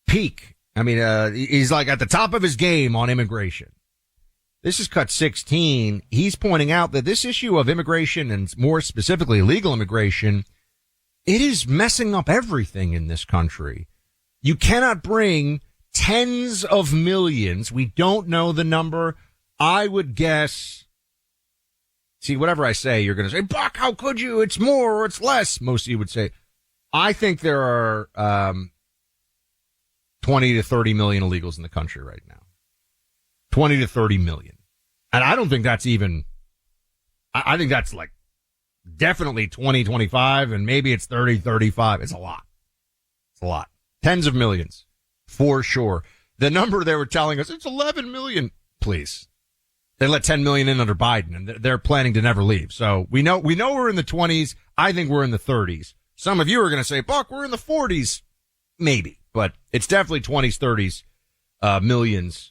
peak. I mean, he's like at the top of his game on immigration. This is cut 16. He's pointing out that this issue of immigration, and more specifically legal immigration, it is messing up everything in this country. You cannot bring tens of millions. We don't know the number. I would guess. See, whatever I say, you're going to say, Buck, how could you? It's more or it's less. Most of you would say. I think there are 20 to 30 million illegals in the country right now. 20 to 30 million. And I don't think that's even, I think that's like definitely 20, 25, and maybe it's 30, 35. It's a lot. It's a lot. Tens of millions, for sure. The number they were telling us, it's 11 million. Please. They let 10 million in under Biden, and they're planning to never leave. So we know we're in the 20s. I think we're in the 30s. Some of you are going to say, Buck, we're in the 40s. Maybe, but it's definitely 20s, 30s, millions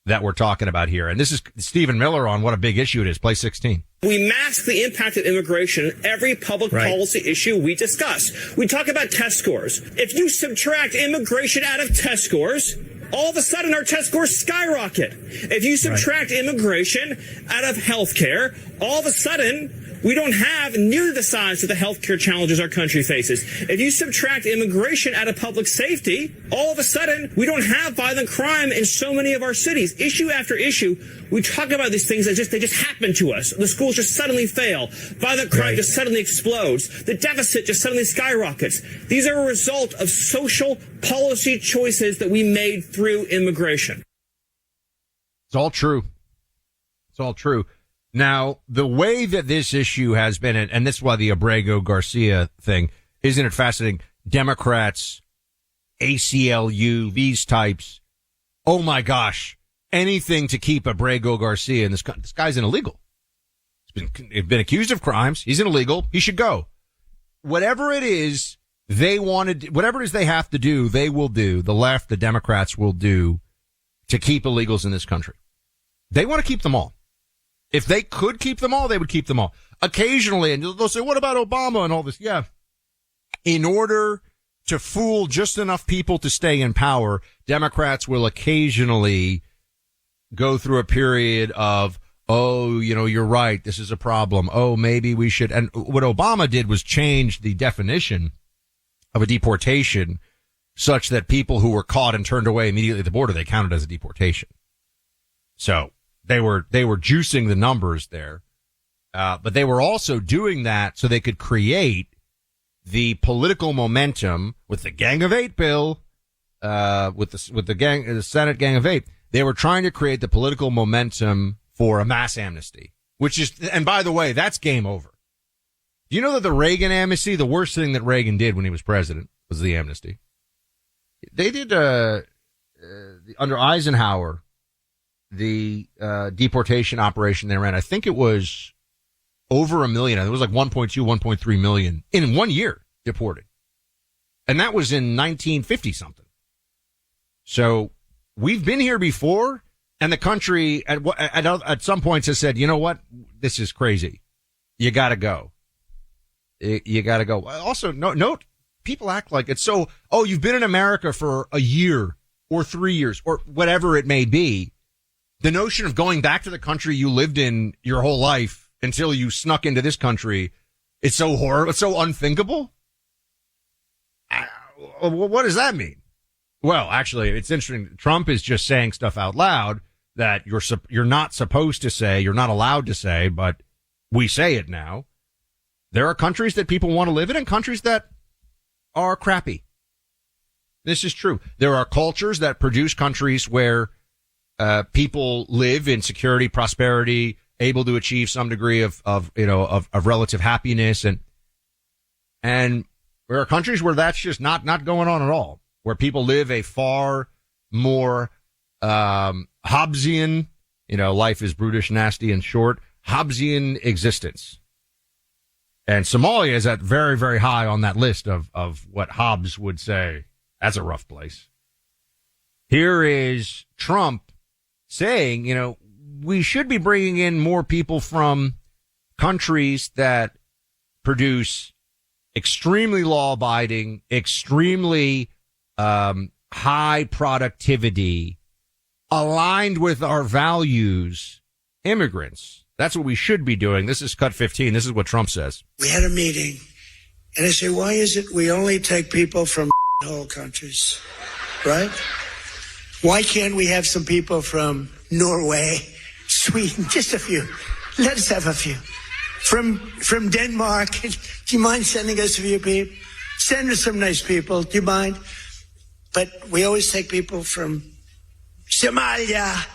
that we're talking about here. And this is Stephen Miller on what a big issue it is. Play 16. We mask the impact of immigration in every public policy issue we discuss. We talk about test scores. If you subtract immigration out of test scores, all of a sudden our test scores skyrocket. If you subtract immigration out of healthcare, all of a sudden we don't have nearly the size of the healthcare challenges our country faces. If you subtract immigration out of public safety, all of a sudden we don't have violent crime in so many of our cities. Issue after issue, we talk about these things as they just happen to us. The schools just suddenly fail. Violent crime just suddenly explodes. The deficit just suddenly skyrockets. These are a result of social policy choices that we made through immigration. It's all true. It's all true. Now, the way that this issue has been, and this is why the Abrego Garcia thing, isn't it fascinating? Democrats, ACLU, these types, oh my gosh, anything to keep Abrego Garcia in this guy's an illegal. He's been accused of crimes. He's an illegal. He should go. Whatever it is whatever it is they have to do, they will do. The left, the Democrats will do to keep illegals in this country. They want to keep them all. If they could keep them all, they would keep them all. Occasionally, and they'll say, what about Obama and all this? Yeah. In order to fool just enough people to stay in power, Democrats will occasionally go through a period of, oh, you're right, this is a problem. Oh, maybe we should. And what Obama did was change the definition of a deportation such that people who were caught and turned away immediately at the border, they counted as a deportation. So they were juicing the numbers there. But they were also doing that so they could create the political momentum with the Gang of Eight bill, with the Senate Gang of Eight. They were trying to create the political momentum for a mass amnesty, and by the way, that's game over. Do you know that the Reagan amnesty, the worst thing that Reagan did when he was president was the amnesty? They did, under Eisenhower, the deportation operation they ran, I think it was over 1 million. It was like 1.2, 1.3 million in 1 year deported. And that was in 1950 something. So we've been here before, and the country at some points has said, you know what? This is crazy. You gotta go. You gotta go. Also, note, people act like it's so, you've been in America for a year or 3 years or whatever it may be. The notion of going back to the country you lived in your whole life until you snuck into this country, it's so horrible. It's so unthinkable. What does that mean? Well, actually, it's interesting. Trump is just saying stuff out loud that you're not supposed to say, you're not allowed to say, but we say it now. There are countries that people want to live in and countries that are crappy. This is true. There are cultures that produce countries where people live in security, prosperity, able to achieve some degree of relative happiness, and there are countries where that's just not going on at all, where people live a far more Hobbesian, life is brutish, nasty, and short, Hobbesian existence. And Somalia is at very, very high on that list of what Hobbes would say. That's a rough place. Here is Trump saying, we should be bringing in more people from countries that produce extremely law-abiding, extremely high productivity, aligned with our values, immigrants. That's what we should be doing. This is Cut 15. This is what Trump says. We had a meeting, and I said, why is it we only take people from whole countries, right? Why can't we have some people from Norway, Sweden, just a few? Let's have a few. From Denmark, do you mind sending us a few people? Send us some nice people, do you mind? But we always take people from Somalia,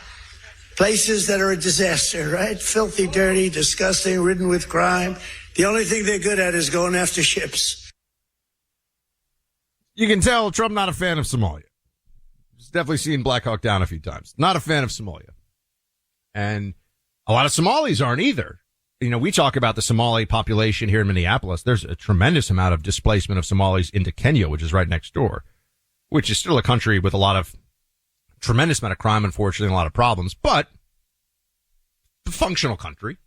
places that are a disaster, right? Filthy, dirty, disgusting, ridden with crime. The only thing they're good at is going after ships. You can tell Trump not a fan of Somalia. He's definitely seen Black Hawk Down a few times. Not a fan of Somalia. And a lot of Somalis aren't either. We talk about the Somali population here in Minneapolis. There's a tremendous amount of displacement of Somalis into Kenya, which is right next door, which is still a country with tremendous amount of crime, unfortunately, and a lot of problems, but a functional country.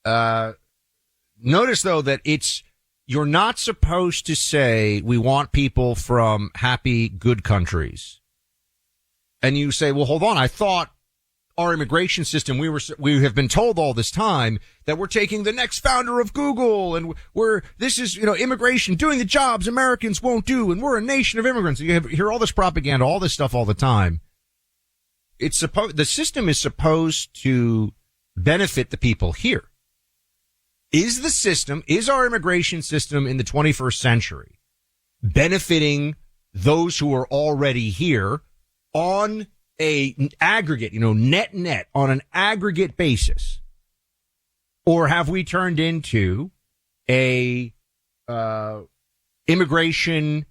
Notice, though, that you're not supposed to say we want people from happy, good countries. And you say, well, hold on, I thought our immigration system, we have been told all this time that we're taking the next founder of Google and this is, immigration doing the jobs Americans won't do. And we're a nation of immigrants. You hear all this propaganda, all this stuff all the time. The system is supposed to benefit the people here. Is our immigration system in the 21st century benefiting those who are already here on a aggregate, net on an aggregate basis? Or have we turned into a immigration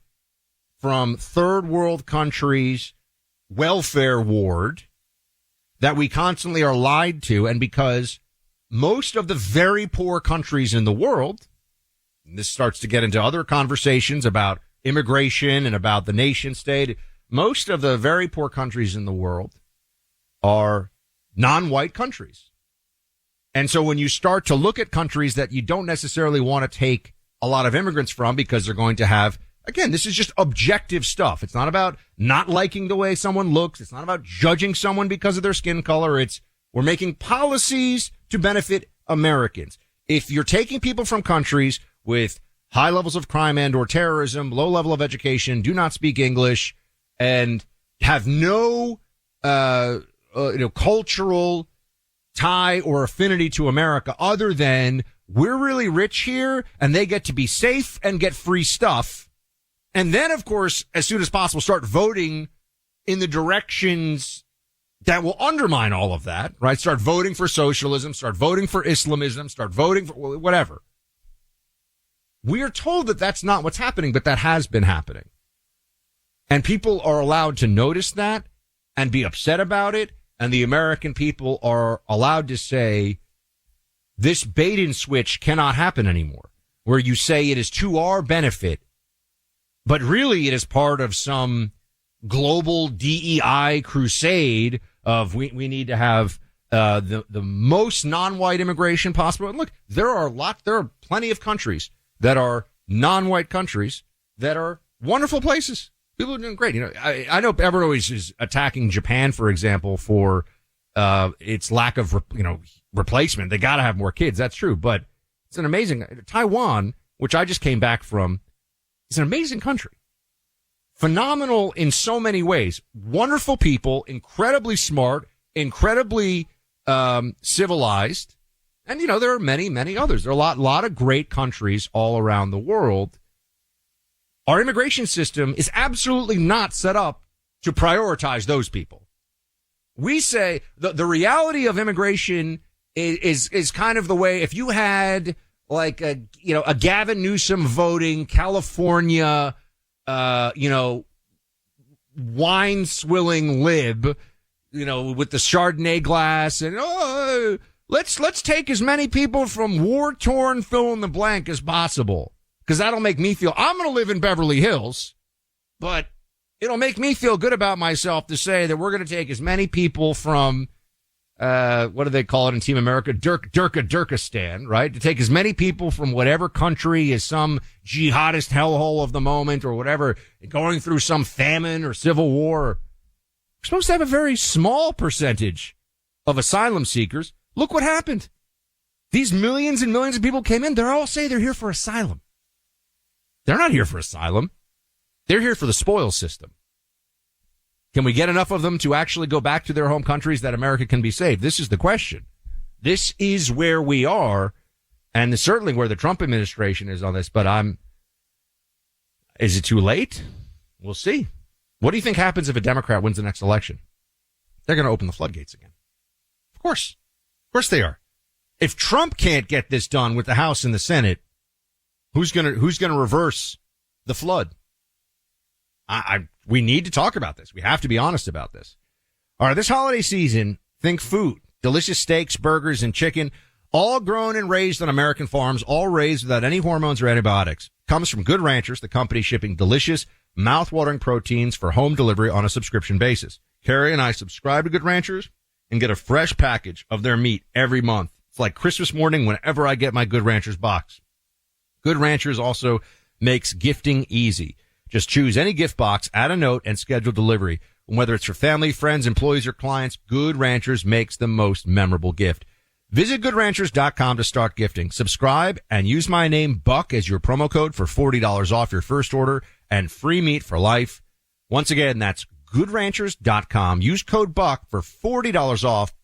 from third world countries welfare ward that we constantly are lied to? And because most of the very poor countries in the world, and this starts to get into other conversations about immigration and about the nation state, most of the very poor countries in the world are non-white countries. And so when you start to look at countries that you don't necessarily want to take a lot of immigrants from because they're going to have, again, this is just objective stuff. It's not about not liking the way someone looks. It's not about judging someone because of their skin color. We're making policies to benefit Americans. If you're taking people from countries with high levels of crime and or terrorism, low level of education, do not speak English, and have no, cultural tie or affinity to America other than we're really rich here and they get to be safe and get free stuff. And then, of course, as soon as possible, start voting in the directions that will undermine all of that, right? Start voting for socialism, start voting for Islamism, start voting for whatever. We are told that that's not what's happening, but that has been happening. And people are allowed to notice that and be upset about it. And the American people are allowed to say, this bait and switch cannot happen anymore, where you say it is to our benefit, but really it is part of some global DEI crusade of we need to have the most non-white immigration possible. And look, there are plenty of countries that are non-white countries that are wonderful places. People are doing great. You know, I know everyone always is attacking Japan, for example, for its lack of replacement. They got to have more kids. That's true, but it's an amazing Taiwan, which I just came back from. It's an amazing country. Phenomenal in so many ways. Wonderful people, incredibly smart, incredibly civilized. And, there are many, many others. There are a lot of great countries all around the world. Our immigration system is absolutely not set up to prioritize those people. We say the reality of immigration is kind of the way if you had like a Gavin Newsom voting California, wine swilling lib, with the Chardonnay glass and, let's take as many people from war-torn fill in the blank as possible. Because that'll make me feel, I'm going to live in Beverly Hills, but it'll make me feel good about myself to say that we're going to take as many people from, what do they call it in Team America? Durkistan, right? To take as many people from whatever country is some jihadist hellhole of the moment or whatever, going through some famine or civil war. We're supposed to have a very small percentage of asylum seekers. Look what happened. These millions and millions of people came in. They're all say they're here for asylum. They're not here for asylum. They're here for the spoils system. Can we get enough of them to actually go back to their home countries that America can be saved? This is the question. This is where we are, and certainly where the Trump administration is on this, but is it too late? We'll see. What do you think happens if a Democrat wins the next election? They're going to open the floodgates again. Of course. Of course they are. If Trump can't get this done with the House and the Senate, who's going to reverse the flood? We need to talk about this. We have to be honest about this. All right, this holiday season, think food. Delicious steaks, burgers, and chicken, all grown and raised on American farms, all raised without any hormones or antibiotics. Comes from Good Ranchers, the company shipping delicious, mouth-watering proteins for home delivery on a subscription basis. Carrie and I subscribe to Good Ranchers and get a fresh package of their meat every month. It's like Christmas morning whenever I get my Good Ranchers box. Good Ranchers also makes gifting easy. Just choose any gift box, add a note, and schedule delivery. Whether it's for family, friends, employees, or clients, Good Ranchers makes the most memorable gift. Visit GoodRanchers.com to start gifting. Subscribe and use my name, Buck, as your promo code for $40 off your first order and free meat for life. Once again, that's GoodRanchers.com. Use code Buck for $40 off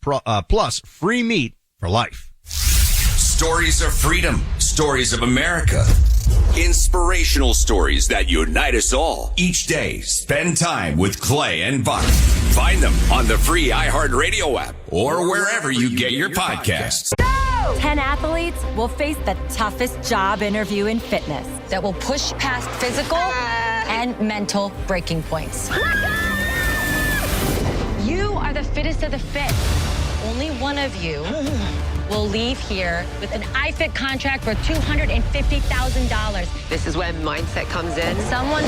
plus free meat for life. Stories of freedom. Stories of America. Inspirational stories that unite us all. Each day, spend time with Clay and Buck. Find them on the free iHeartRadio app or wherever you get your podcasts. 10 athletes will face the toughest job interview in fitness that will push past physical and mental breaking points. You are the fittest of the fit. Only one of you will leave here with an iFit contract for $250,000. This is when mindset comes in. Someone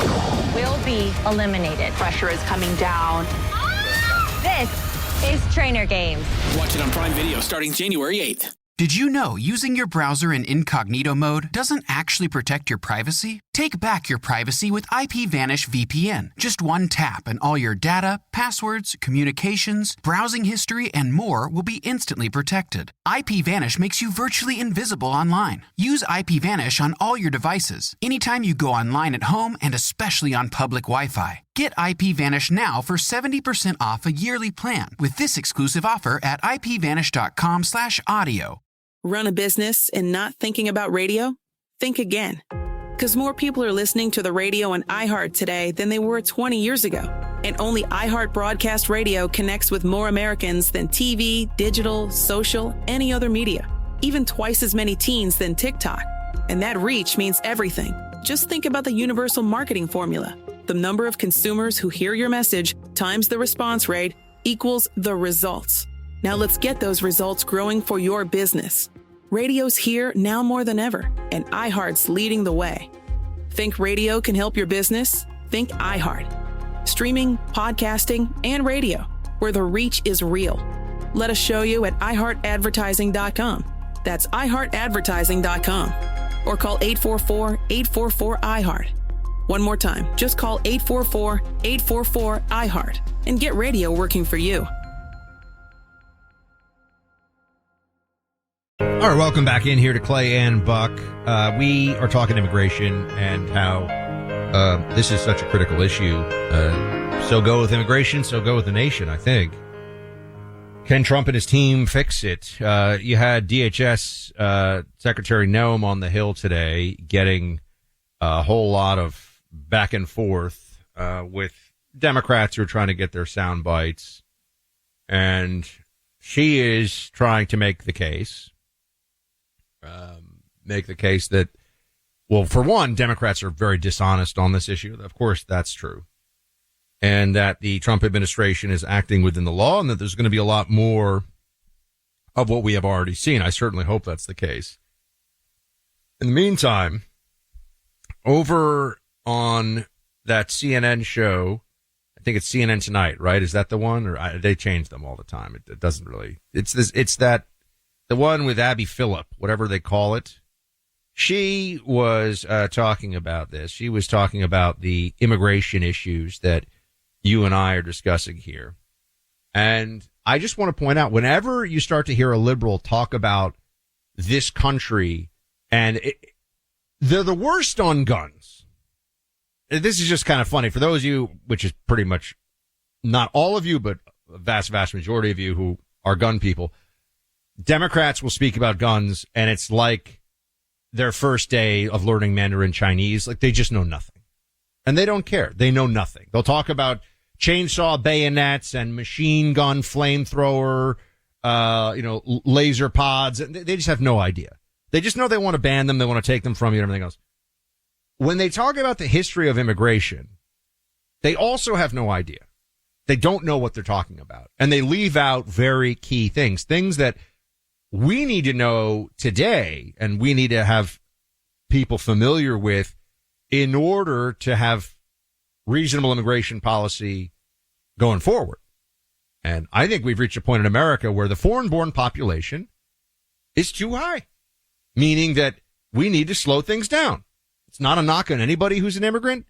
will be eliminated. Pressure is coming down. This is Trainer Games. Watch it on Prime Video starting January 8th. Did you know using your browser in incognito mode doesn't actually protect your privacy? Take back your privacy with IPVanish VPN. Just one tap and all your data, passwords, communications, browsing history, and more will be instantly protected. IPVanish makes you virtually invisible online. Use IPVanish on all your devices, anytime you go online at home and especially on public Wi-Fi. Get IPVanish now for 70% off a yearly plan with this exclusive offer at IPVanish.com/audio. Run a business and not thinking about radio? Think again. Because more people are listening to the radio and iHeart today than they were 20 years ago. And only iHeart Broadcast Radio connects with more Americans than TV, digital, social, any other media. Even twice as many teens than TikTok. And that reach means everything. Just think about the universal marketing formula. The number of consumers who hear your message times the response rate equals the results. Now let's get those results growing for your business. Radio's here now more than ever, and iHeart's leading the way. Think radio can help your business? Think iHeart. Streaming, podcasting, and radio, where the reach is real. Let us show you at iHeartAdvertising.com. That's iHeartAdvertising.com. Or call 844-844-iHeart. One more time, just call 844-844-iHeart and get radio working for you. All right, welcome back in here to Clay and Buck. We are talking immigration and how this is such a critical issue. So go with immigration, so go with the nation, I think. Can Trump and his team fix it? You had DHS Secretary Noem on the Hill today getting a whole lot of back and forth with Democrats who are trying to get their sound bites. And she is trying to make the case that, well, for one, Democrats are very dishonest on this issue. Of course, that's true. And that the Trump administration is acting within the law and that there's going to be a lot more of what we have already seen. I certainly hope that's the case. In the meantime, over on that CNN show, I think it's CNN Tonight, right? Is that the one? Or they change them all the time. It doesn't really. It's the one with Abby Phillip, whatever they call it. She was talking about this. She was talking about the immigration issues that you and I are discussing here. And I just want to point out, whenever you start to hear a liberal talk about this country, and they're the worst on guns. This is just kind of funny. For those of you, which is pretty much not all of you, but a vast, vast majority of you who are gun people, Democrats will speak about guns, and it's like their first day of learning Mandarin Chinese. Like, they just know nothing. And they don't care. They know nothing. They'll talk about chainsaw bayonets and machine gun flamethrower, laser pods. They just have no idea. They just know they want to ban them. They want to take them from you and everything else. When they talk about the history of immigration, they also have no idea. They don't know what they're talking about. And they leave out very key things that we need to know today, and we need to have people familiar with in order to have reasonable immigration policy going forward. And I think we've reached a point in America where the foreign-born population is too high, meaning that we need to slow things down. It's not a knock on anybody who's an immigrant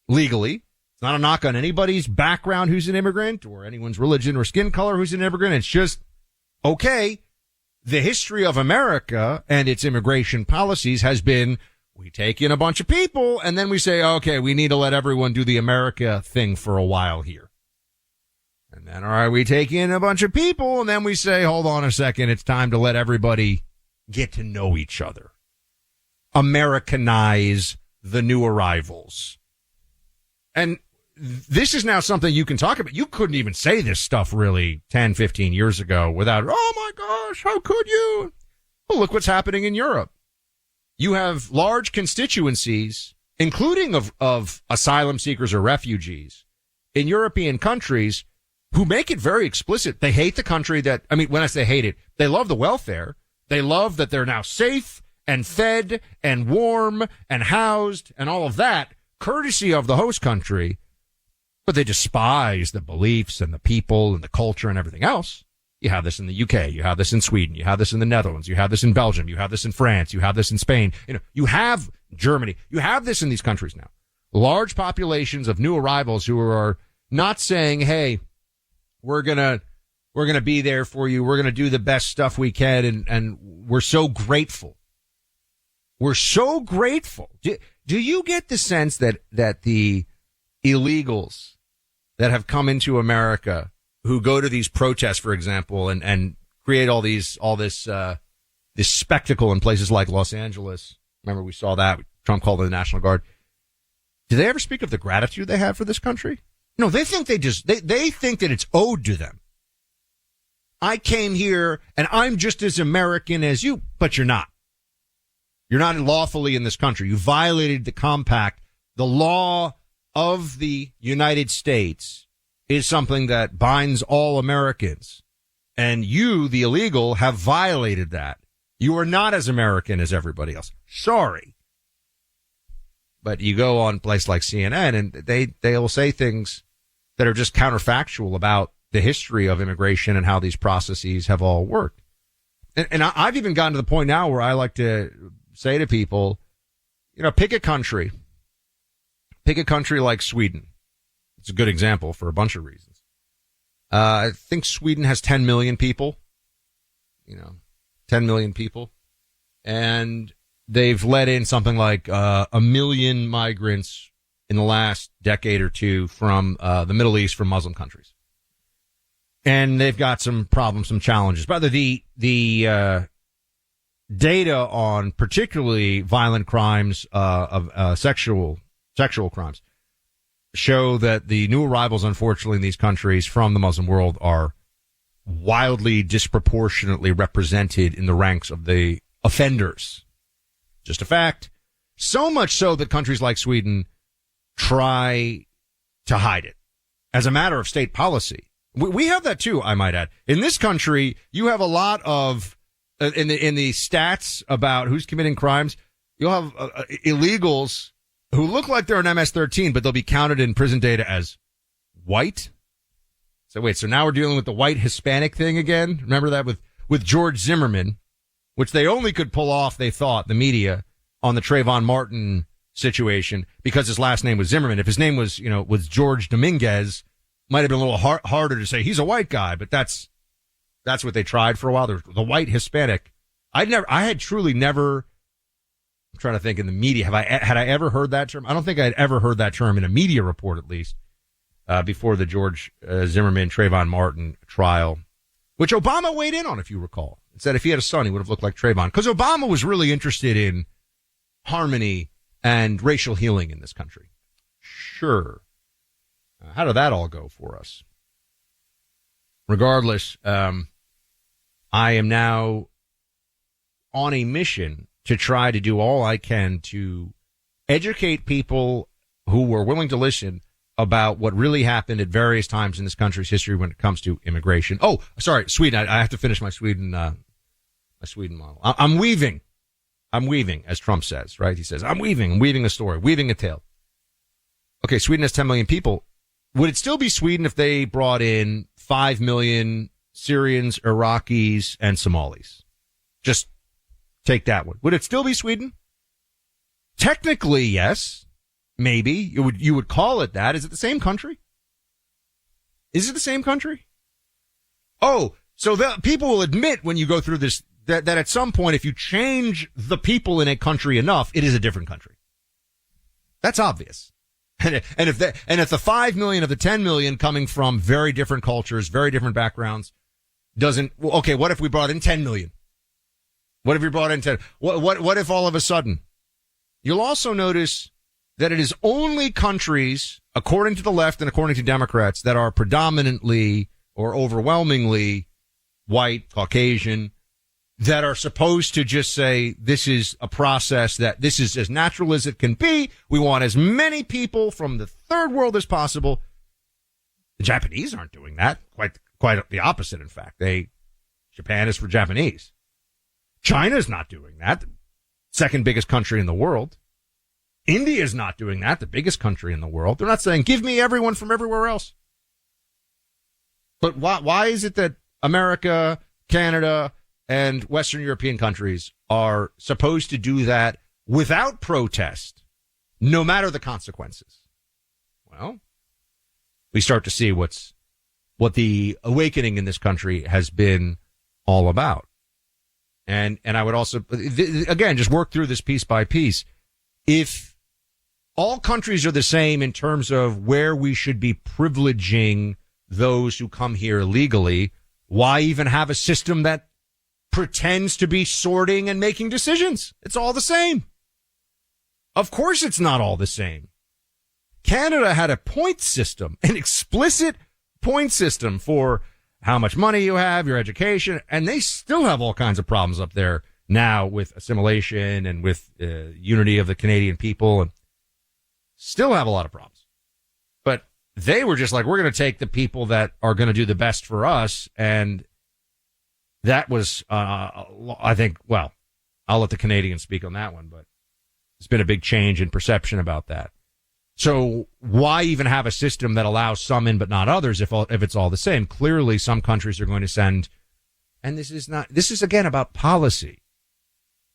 legally. It's not a knock on anybody's background who's an immigrant or anyone's religion or skin color who's an immigrant. It's just, okay, the history of America and its immigration policies has been, we take in a bunch of people and then we say, okay, we need to let everyone do the America thing for a while here. And then, all right, we take in a bunch of people and then we say, hold on a second, it's time to let everybody get to know each other. Americanize the new arrivals. And this is now something you can talk about. You couldn't even say this stuff really 10, 15 years ago without, oh my gosh, how could you? Well, look what's happening in Europe. You have large constituencies, including of asylum seekers or refugees in European countries who make it very explicit. They hate the country that, I mean, when I say hate it, they love the welfare. They love that they're now safe and fed and warm and housed and all of that, courtesy of the host country. But they despise the beliefs and the people and the culture and everything else. You have this in the UK. You have this in Sweden. You have this in the Netherlands. You have this in Belgium. You have this in France. You have this in Spain. You have Germany. You have this in these countries now. Large populations of new arrivals who are not saying, hey, we're going to be there for you. We're going to do the best stuff we can. And we're so grateful. We're so grateful. Do you get the sense that the illegals that have come into America who go to these protests, for example, and create this spectacle in places like Los Angeles? Remember, we saw that. Trump called it the National Guard. Do they ever speak of the gratitude they have for this country? No, they think they think that it's owed to them. I came here and I'm just as American as you, but you're not. You're not lawfully in this country. You violated the compact. The law of the United States is something that binds all Americans. And you, the illegal, have violated that. You are not as American as everybody else. Sorry. But you go on a place like CNN and they'll say things that are just counterfactual about the history of immigration and how these processes have all worked. And I've even gotten to the point now where I like to say to people, pick a country. Pick a country like Sweden. It's a good example for a bunch of reasons. I think Sweden has 10 million people. 10 million people. And they've let in something like 1 million migrants in the last decade or two from the Middle East, from Muslim countries. And they've got some problems, some challenges. But the data on particularly violent crimes of sexual crimes show that the new arrivals, unfortunately, in these countries from the Muslim world are wildly disproportionately represented in the ranks of the offenders. Just a fact. So much so that countries like Sweden try to hide it as a matter of state policy. We have that too, I might add. In this country, you have a lot of, in the stats about who's committing crimes, you'll have illegals who look like they're an MS-13, but they'll be counted in prison data as white. So wait, so now we're dealing with the white Hispanic thing again? Remember that with George Zimmerman, which they only could pull off, they thought, the media, on the Trayvon Martin situation, because his last name was Zimmerman. If his name was, was George Dominguez, might have been a little harder to say he's a white guy, but that's what they tried for a while. The white Hispanic. I had truly never, I'm trying to think in the media, had I ever heard that term? I don't think I'd ever heard that term in a media report, at least, before the George Zimmerman, Trayvon Martin trial, which Obama weighed in on, if you recall. It said if he had a son, he would have looked like Trayvon. Because Obama was really interested in harmony and racial healing in this country. Sure. How did that all go for us? Regardless, I am now on a mission to try to do all I can to educate people who were willing to listen about what really happened at various times in this country's history when it comes to immigration. Oh, sorry, Sweden. I have to finish my Sweden model. I'm weaving, as Trump says, right? He says, I'm weaving a story, weaving a tale. Okay, Sweden has 10 million people. Would it still be Sweden if they brought in 5 million Syrians, Iraqis, and Somalis? Just take that one. Would it still be Sweden? Technically, yes. Maybe. You would call it that. Is it the same country? Is it the same country? Oh, so the people will admit when you go through this that at some point, if you change the people in a country enough, it is a different country. That's obvious. And if the 5 million of the 10 million coming from very different cultures, very different backgrounds okay, what if we brought in 10 million? What if we brought in 10? What if all of a sudden? You'll also notice that it is only countries, according to the left and according to Democrats, that are predominantly or overwhelmingly white, Caucasian, that are supposed to just say this is a process, that this is as natural as it can be. We want as many people from the third world as possible. The Japanese aren't doing that. Quite the opposite, in fact. Japan is for Japanese. China's not doing that. The second biggest country in the world. India's not doing that. The biggest country in the world. They're not saying, give me everyone from everywhere else. But why is it that America, Canada, and Western European countries are supposed to do that without protest, no matter the consequences? Well, we start to see what the awakening in this country has been all about. And I would also, again, just work through this piece by piece. If all countries are the same in terms of where we should be privileging those who come here legally, why even have a system that pretends to be sorting and making decisions? It's all the same. Of course it's not all the same. Canada had a point system, an explicit point system for how much money you have, your education, and they still have all kinds of problems up there now with assimilation and with unity of the Canadian people, and still have a lot of problems. But they were just like, we're going to take the people that are going to do the best for us, and that was, I think, well, I'll let the Canadians speak on that one, but there's been a big change in perception about that. So why even have a system that allows some in but not others if it's all the same? Clearly, some countries are going to send, and this is again about policy.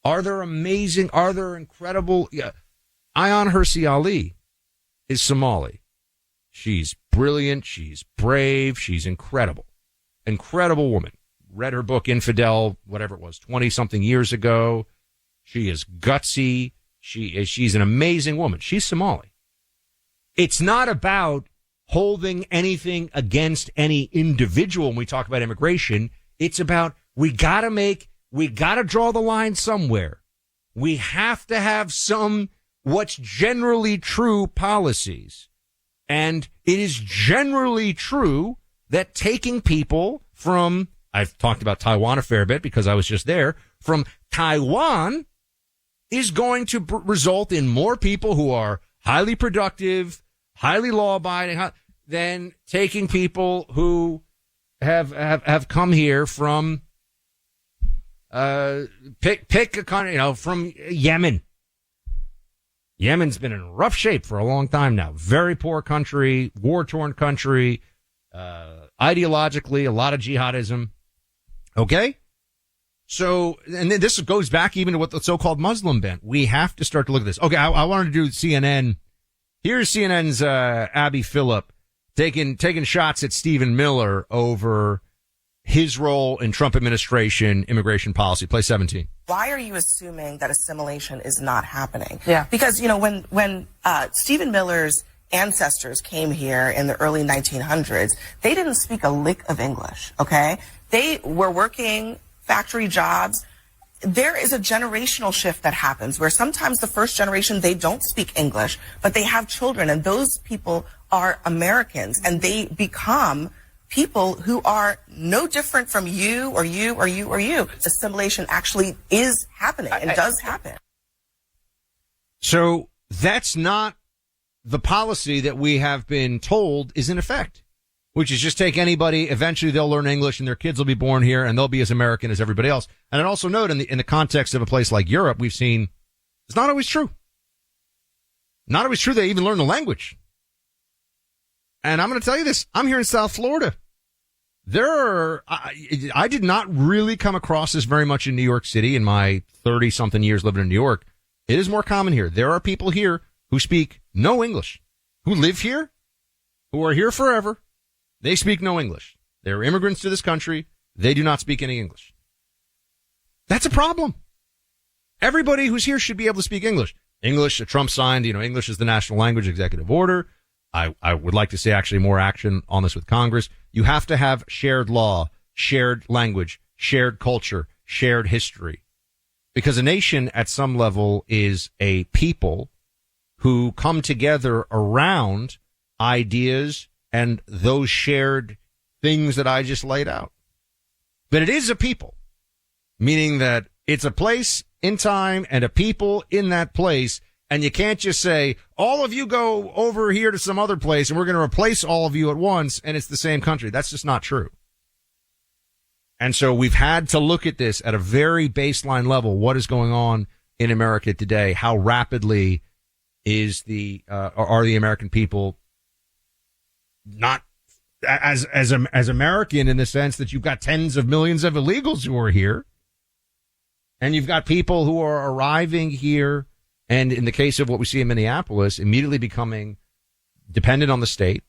Are there incredible, Ayaan Hirsi Ali is Somali. She's brilliant. She's brave. She's incredible. Incredible woman. Read her book, Infidel, whatever it was, 20 something years ago. She is gutsy. She's an amazing woman. She's Somali. It's not about holding anything against any individual when we talk about immigration. It's about we gotta draw the line somewhere. We have to have some what's generally true policies. And it is generally true that taking people from, I've talked about Taiwan a fair bit because I was just there, from Taiwan is going to result in more people who are highly productive, highly law-abiding, than taking people who have come here from pick a country, from Yemen. Yemen's been in rough shape for a long time now. Very poor country, war-torn country, ideologically, a lot of jihadism. Okay? So, and then this goes back even to what the so-called Muslim ban. We have to start to look at this. Okay, I wanted to do CNN. Here's CNN's Abby Phillip taking shots at Stephen Miller over his role in Trump administration immigration policy. Play 17. Why are you assuming that assimilation is not happening? Yeah. Because, when Stephen Miller's ancestors came here in the early 1900s, they didn't speak a lick of English, okay? They were working factory jobs. There is a generational shift that happens where sometimes the first generation, they don't speak English, but they have children, and those people are Americans, and they become people who are no different from you or you or you or you. Assimilation actually is happening and does happen. So that's not the policy that we have been told is in effect, which is just take anybody. Eventually they'll learn English and their kids will be born here and they'll be as American as everybody else. And I'd also note in the context of a place like Europe, we've seen it's not always true. Not always true. They even learn the language. And I'm going to tell you this. I'm here in South Florida. I did not really come across this very much in New York City in my 30 something years living in New York. It is more common here. There are people here who speak no English, who live here, who are here forever. They speak no English. They're immigrants to this country. They do not speak any English. That's a problem. Everybody who's here should be able to speak English. English, Trump signed, English is the national language, executive order. I would like to see actually more action on this with Congress. You have to have shared law, shared language, shared culture, shared history. Because a nation at some level is a people who come together around ideas and those shared things that I just laid out. But it is a people, meaning that it's a place in time and a people in that place. And you can't just say, all of you go over here to some other place and we're going to replace all of you at once and it's the same country. That's just not true. And so we've had to look at this at a very baseline level. What is going on in America today? How rapidly is are the American people not as American in the sense that you've got tens of millions of illegals who are here and you've got people who are arriving here. And in the case of what we see in Minneapolis, immediately becoming dependent on the state.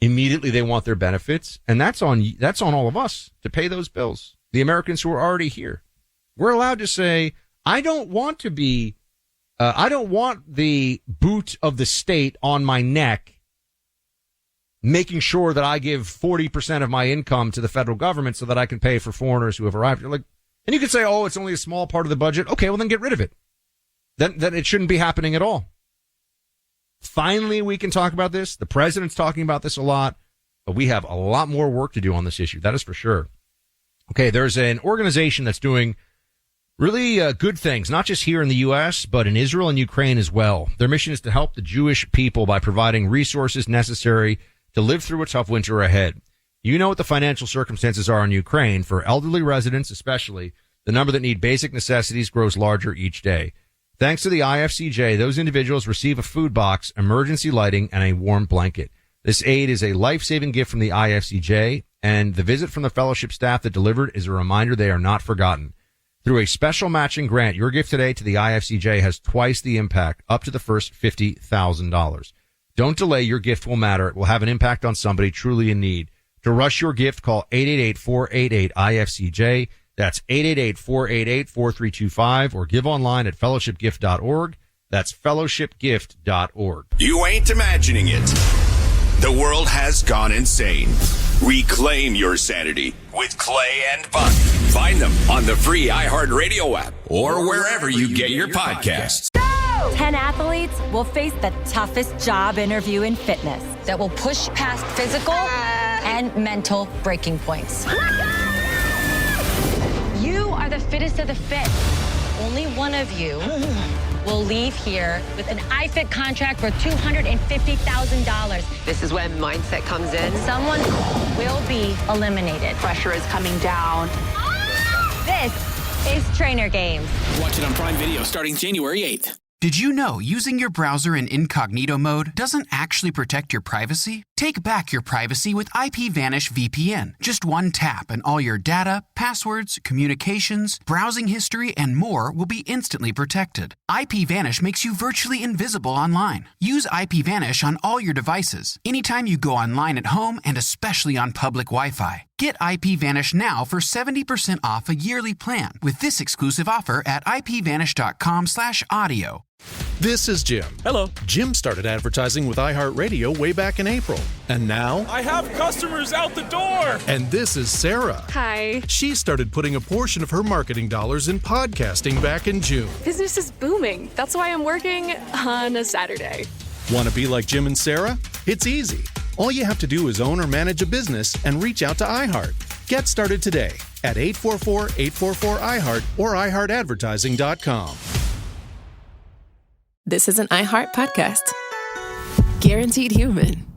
Immediately they want their benefits. And that's on all of us to pay those bills. The Americans who are already here. We're allowed to say, I don't want the boot of the state on my neck, making sure that I give 40% of my income to the federal government so that I can pay for foreigners who have arrived. And you could say, oh, it's only a small part of the budget. Okay, well then get rid of it. Then it shouldn't be happening at all. Finally, we can talk about this. The president's talking about this a lot, but we have a lot more work to do on this issue. That is for sure. Okay, there's an organization that's doing really good things, not just here in the U.S., but in Israel and Ukraine as well. Their mission is to help the Jewish people by providing resources necessary to live through a tough winter ahead. You know what the financial circumstances are in Ukraine. For elderly residents especially, the number that need basic necessities grows larger each day. Thanks to the IFCJ, those individuals receive a food box, emergency lighting, and a warm blanket. This aid is a life-saving gift from the IFCJ, and the visit from the fellowship staff that delivered is a reminder they are not forgotten. Through a special matching grant, your gift today to the IFCJ has twice the impact, up to the first $50,000. Don't delay. Your gift will matter. It will have an impact on somebody truly in need. To rush your gift, call 888-488-IFCJ. That's 888-488-4325, or give online at fellowshipgift.org. That's fellowshipgift.org. You ain't imagining it. The world has gone insane. Reclaim your sanity with Clay and Buck. Find them on the free iHeartRadio app or wherever you get your podcasts. 10 athletes will face the toughest job interview in fitness that will push past physical and mental breaking points. You are the fittest of the fit. Only one of you will leave here with an iFit contract for $250,000. This is when mindset comes in. Someone will be eliminated. Pressure is coming down. This is Trainer Games. Watch it on Prime Video starting January 8th. Did you know using your browser in incognito mode doesn't actually protect your privacy? Take back your privacy with IPVanish VPN. Just one tap and all your data, passwords, communications, browsing history, and more will be instantly protected. IPVanish makes you virtually invisible online. Use IPVanish on all your devices, anytime you go online at home, and especially on public Wi-Fi. Get IPVanish now for 70% off a yearly plan with this exclusive offer at ipvanish.com/audio. This is Jim. Hello. Jim started advertising with iHeartRadio way back in April. And now... I have customers out the door! And this is Sarah. Hi. She started putting a portion of her marketing dollars in podcasting back in June. Business is booming. That's why I'm working on a Saturday. Want to be like Jim and Sarah? It's easy. All you have to do is own or manage a business and reach out to iHeart. Get started today at 844-844-iHeart or iHeartAdvertising.com. This is an iHeart podcast. Guaranteed human.